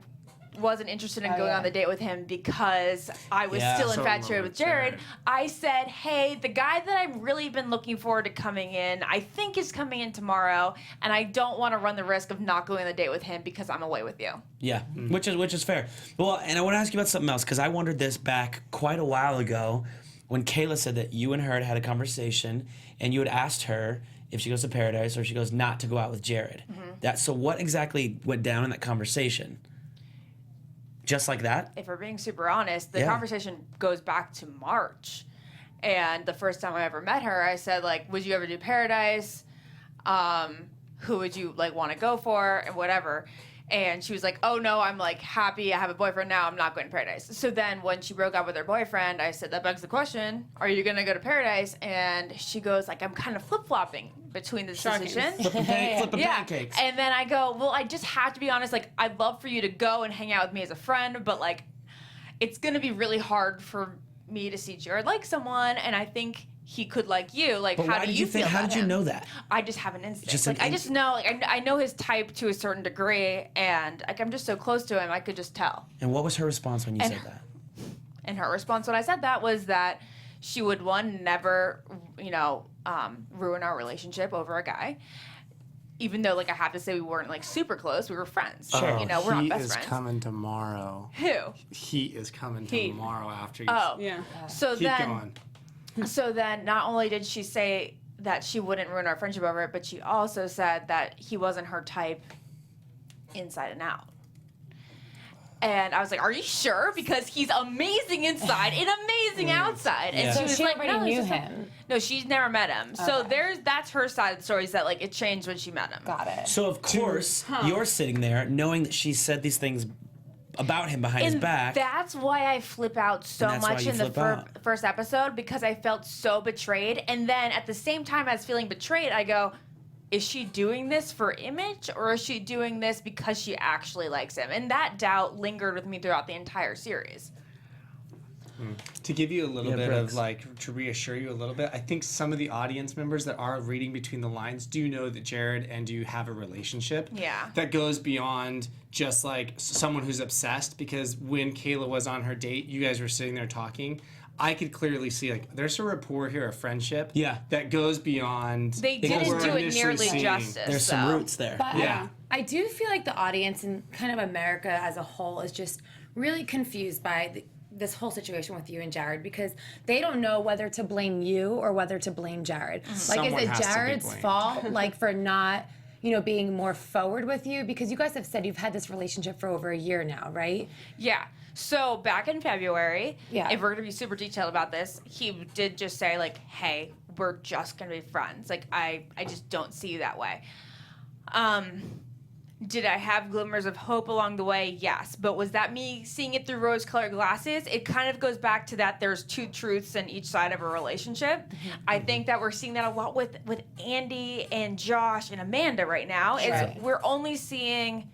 wasn't interested in Oh, going yeah. on the date with him because I was Yeah. still So infatuated with Jared. Jared. I said, hey, the guy that I've really been looking forward to coming in, I think is coming in tomorrow, and I don't want to run the risk of not going on the date with him because I'm away with you. Yeah, which is fair. Well, and I want to ask you about something else, because I wondered this back quite a while ago when Kayla said that you and her had had a conversation, and you had asked her if she goes to Paradise or if she goes not to go out with Jared. So what exactly went down in that conversation? Just like that? If we're being super honest, the Yeah. conversation goes back to March. And the first time I ever met her, I said, like, would you ever do Paradise? Who would you, like, want to go for? And whatever. And she was like, oh, no, I'm, like, happy. I have a boyfriend now. I'm not going to Paradise. So then when she broke up with her boyfriend, I said, that begs the question, are you going to go to Paradise? And she goes, like, I'm kind of flip-flopping between this decision. Flipping pancakes. And then I go, well, I just have to be honest. Like, I'd love for you to go and hang out with me as a friend, but, like, it's going to be really hard for me to see Jared like someone, and I think he could like you. Like, But how why do did you you think? feel How about did you him? know that? I just have an instinct. Just like, an I just know. Like, I know his type to a certain degree, and like I'm just so close to him, I could just tell. And what was her response when you said that? And her response when I said that was that she would, one, never, ruin our relationship over a guy. Even though, like, I have to say we weren't, like, super close. We were friends. Sure. We're not best He is friends. coming tomorrow. Who? He is coming He. tomorrow after you. Oh. Yeah. So Keep going. So then not only did she say that she wouldn't ruin our friendship over it, but she also said that he wasn't her type inside and out. And I was like, are you sure? Because he's amazing inside and amazing outside. And Yeah. she So was she like, already no, knew it's just him. No, she's never met him. So Okay. that's her side of the story, is that, like, it changed when she met him. Got it. So of course you're sitting there knowing that she said these things about him behind his And back. that's why I flip out so And that's why much you in the flip out. first episode, because I felt so betrayed. And then at the same time as feeling betrayed, I go, is she doing this for image, or is she doing this because she actually likes him? And that doubt lingered with me throughout the entire series. To give you a little Yeah, bit Brooks. of, like, to reassure you a little bit, I think some of the audience members that are reading between the lines do know that Jared and you have a relationship. Yeah. That goes beyond just, like, someone who's obsessed, because when Kayla was on her date, you guys were sitting there talking. I could clearly see, like, there's a rapport here, a friendship. Yeah. That goes beyond. They goes didn't what do we're it initially nearly seeing. justice. There's some though. roots there. But Yeah. I do feel like the audience and kind of America as a whole is just really confused by this whole situation with you and Jared, because they don't know whether to blame you or whether to blame Jared. Like, Someone is it has to be Jared's blamed. fault, like, for not, being more forward with you? Because you guys have said you've had this relationship for over a year now, right? Yeah. So back in February, Yeah. if we're gonna be super detailed about this, he did just say, like, hey, we're just gonna be friends. Like, I just don't see you that way. Did I have glimmers of hope along the way? Yes. But was that me seeing it through rose-colored glasses? It kind of goes back to that there's two truths in each side of a relationship. I think that we're seeing that a lot with Andy and Josh and Amanda right now. Right. We're only seeing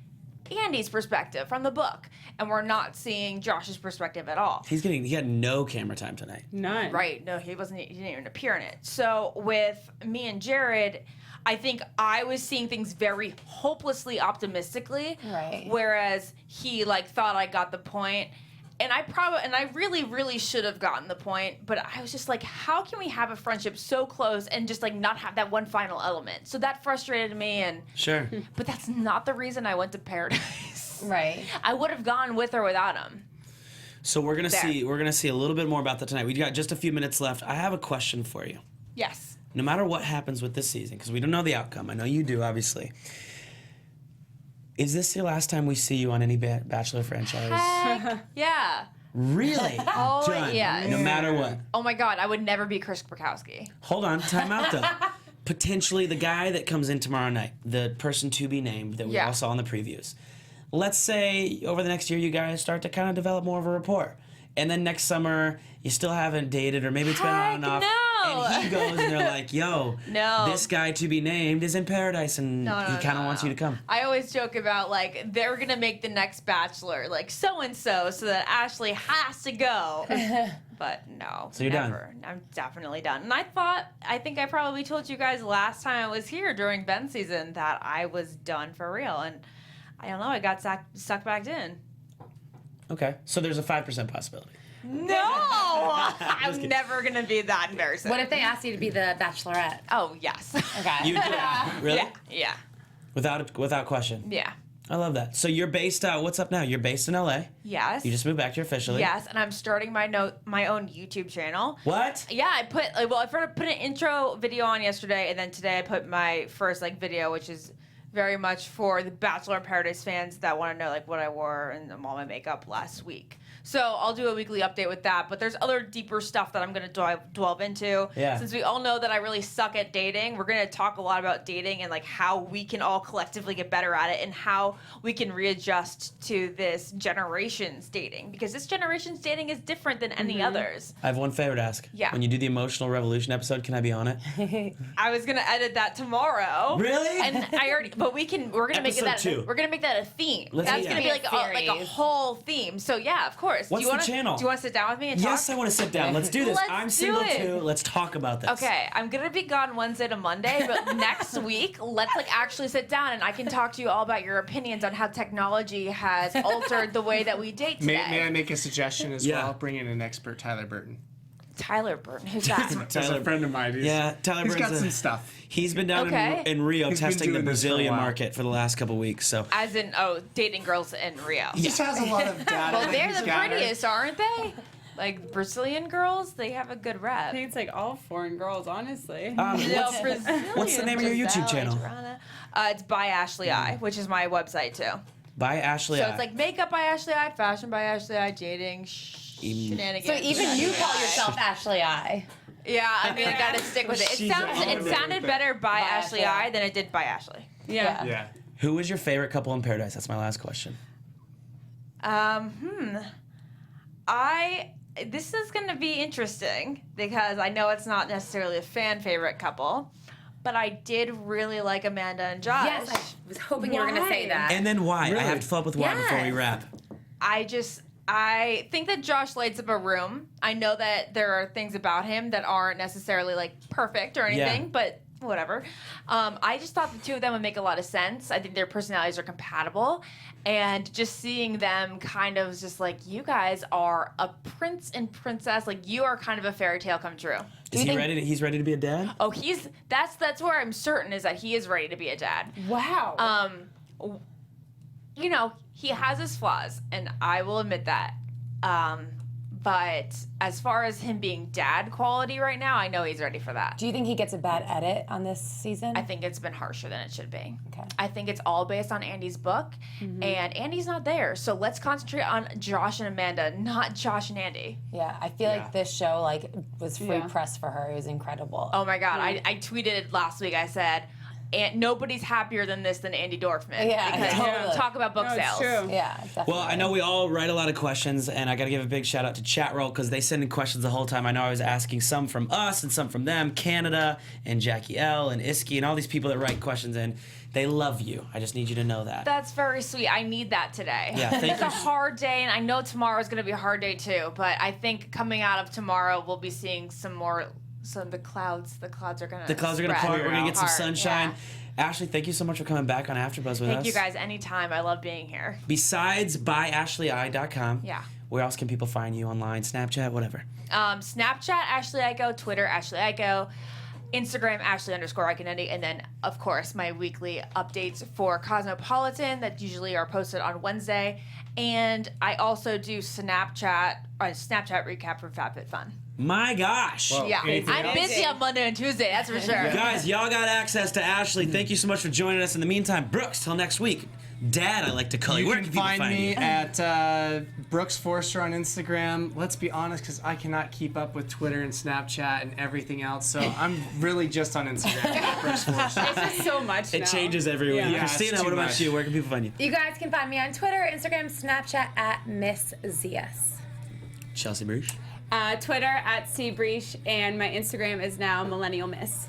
Andy's perspective from the book, and we're not seeing Josh's perspective at all. He had no camera time tonight. None. Right. No, he didn't even appear in it. So with me and Jared, I think I was seeing things very hopelessly optimistically. Right. Whereas he, like, thought I got the point. And I really, really should have gotten the point, but I was just like, how can we have a friendship so close and just, like, not have that one final element? So that frustrated me, Sure. but that's not the reason I went to Paradise. Right. I would have gone with or without him. So we're gonna There. see a little bit more about that tonight. We've got just a few minutes left. I have a question for you. Yes. No matter what happens with this season, because we don't know the outcome. I know you do, obviously. Is this your last time we see you on any Bachelor franchise? Heck yeah. Really? Oh, Done. yes. No matter what. Oh my God, I would never be Chris Bukowski. Hold on, time out though. Potentially the guy that comes in tomorrow night, the person to be named that we Yeah. all saw in the previews. Let's say over the next year you guys start to kind of develop more of a rapport. And then next summer you still haven't dated, or maybe it's been on and Heck off. no. And he goes and they're like, yo, No. this guy to be named is in Paradise and No, he kind of wants you to come. I always joke about, like, they're gonna make the next Bachelor like so and so that Ashley has to go. But no, So you're never. I'm definitely done. And I think I probably told you guys last time I was here during Ben's season that I was done for real, and I don't know, I got sucked back in. Okay, so there's a 5% possibility. No, I'm never gonna be that embarrassing. What if they asked you to be the Bachelorette? Oh yes. Okay. You do it. Really? Yeah. Without question. Yeah. I love that. So you're based out, what's up now? You're based in LA. Yes. You just moved back here officially. Yes, and I'm starting my own YouTube channel. What? Yeah, I put an intro video on yesterday, and then today I put my first, like, video, which is very much for the Bachelor in Paradise fans that want to know, like, what I wore and all my makeup last week. So I'll do a weekly update with that. But there's other deeper stuff that I'm going to delve into. Yeah. Since we all know that I really suck at dating, we're going to talk a lot about dating and like how we can all collectively get better at it and how we can readjust to this generation's dating, because this generation's dating is different than any others. I have one favor to ask. Yeah. When you do the Emotional Revolution episode, can I be on it? I was going to edit that tomorrow. Really? And I already, but we're going to make Episode that 2. we're going to make that a theme. Let's That's do going to that. be like a Series. whole theme. So yeah, of course. What's do you the channel? Do you want to sit down with me and Yes, talk? I want to sit down. Let's do this. Let's I'm do single it. too. Let's talk about this. Okay, I'm gonna be gone Wednesday to Monday, but next week, let's like actually sit down and I can talk to you all about your opinions on how technology has altered the way that we date today. May I make a suggestion as Yeah. well? Bring in an expert, Tyler Burton. Tyler Burton, who's that? He's a friend of mine. Yeah, Tyler He's got Burton's some stuff. He's been down Okay. in Rio He's been testing the doing this for a Brazilian while. market for the last couple weeks. So As in, dating girls in Rio. He just has a lot of data. Well, that they're he's the gathered. prettiest, aren't they? Like Brazilian girls, they have a good I rep. think it's like all foreign girls, honestly. No, what's the name of your YouTube Giselle, channel? Adriana. It's by Ashley I, which is my website too. by Ashley. So it's like makeup by Ashley I, fashion by Ashley I, dating shenanigans. So even you call yourself Ashley I. Yeah, I mean, I gotta stick with it. She's It honored sounded with better by Ashley Ashley I. I than it did by Ashley. yeah. Yeah. Who is your favorite couple in Paradise? That's my last question. This is gonna be interesting because I know it's not necessarily a fan favorite couple, but I did really like Amanda and Josh. Yes, I was hoping you were going to say that. And then why? I Really? have to follow up with why before we Yes. wrap. I think that Josh lights up a room. I know that there are things about him that aren't necessarily like perfect or anything, Yeah. but whatever. I just thought the two of them would make a lot of sense. I think their personalities are compatible, and just seeing them kind of just like, you guys are a prince and princess, like you are kind of a fairy tale come true. Is he ready? He's ready to be a dad? Oh, that's where I'm certain is that he is ready to be a dad. Wow. You know, he has his flaws, and I will admit that. But as far as him being dad quality right now, I know he's ready for that. Do you think he gets a bad edit on this season? I think it's been harsher than it should be. Okay. I think it's all based on Andy's book, and Andy's not there. So let's concentrate on Josh and Amanda, not Josh and Andy. Yeah, I feel Yeah. like this show like was free Yeah. press for her. It was incredible. Oh my God, I tweeted last week, I said, and nobody's happier than Andy Dorfman. Yeah, because totally. talk about book No, it's sales. true. Yeah, definitely. Well, I know we all write a lot of questions, and I got to give a big shout out to Chatroll because they send in questions the whole time. I know I was asking some from us and some from them, Canada and Jackie L and Iski and all these people that write questions in. They love you. I just need you to know that. That's very sweet. I need that today. Yeah, thank it's you. a hard day, and I know tomorrow is going to be a hard day too. But I think coming out of tomorrow, we'll be seeing some of the clouds. The clouds are going to. The clouds are going to part. We're going to get some Hard, sunshine. yeah. Ashley, thank you so much for coming back on AfterBuzz with us. Thank you guys anytime. I love being here. Besides byashleyi.com, Yeah. where else can people find you online? Snapchat, whatever. Snapchat, Ashley Iaco. Twitter, Ashley Iaco. Instagram, Ashley_Iaconetti. And then, of course, my weekly updates for Cosmopolitan that usually are posted on Wednesday. And I also do Snapchat recap for FabFitFun. My gosh. Well, Yeah, anything I'm else? busy on Monday and Tuesday, that's for sure. Guys, y'all got access to Ashley. Thank you so much for joining us. In the meantime, Brooks, till next week. Dad, I like to call you. You Where can can people find find me you? at Brooks Forster on Instagram. Let's be honest, because I cannot keep up with Twitter and Snapchat and everything else, so I'm really just on Instagram at Brooks Forster. It's just so much It now. changes every week. Yeah. Yeah, it's Christina, too what about much. you? Where can people find you? You guys can find me on Twitter, Instagram, Snapchat at Miss Zias. Chelsea Briche. Twitter at @CBriche, and my Instagram is now Millennial Miss.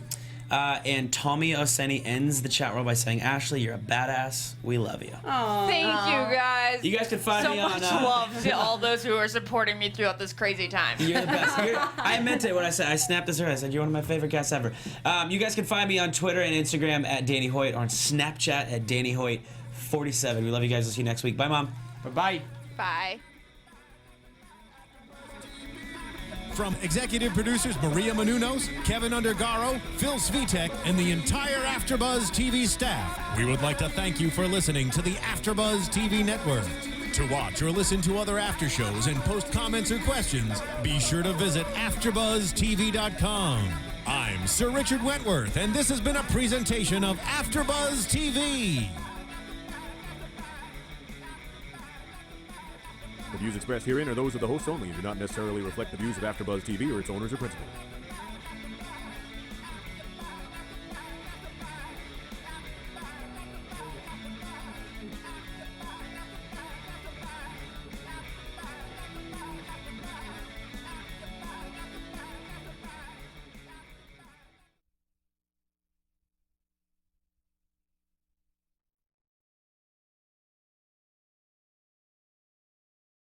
And Tommy Oseni ends the chat roll by saying, Ashley, you're a badass. We love you. Thank you guys. You guys can find so me on... much love to all those who are supporting me throughout this crazy time. You're the best. I meant it when I said, I snapped this earlier. I said, you're one of my favorite guests ever. You guys can find me on Twitter and Instagram at Danny Hoyt or on Snapchat at Danny Hoyt 47. We love you guys. We'll see you next week. Bye, Mom. Bye-bye. Bye. From executive producers Maria Menounos, Kevin Undergaro, Phil Svitek, and the entire AfterBuzz TV staff, we would like to thank you for listening to the AfterBuzz TV network. To watch or listen to other after shows and post comments or questions, be sure to visit AfterBuzzTV.com. I'm Sir Richard Wentworth, and this has been a presentation of AfterBuzz TV. The views expressed herein are those of the hosts only and do not necessarily reflect the views of AfterBuzz TV or its owners or principals.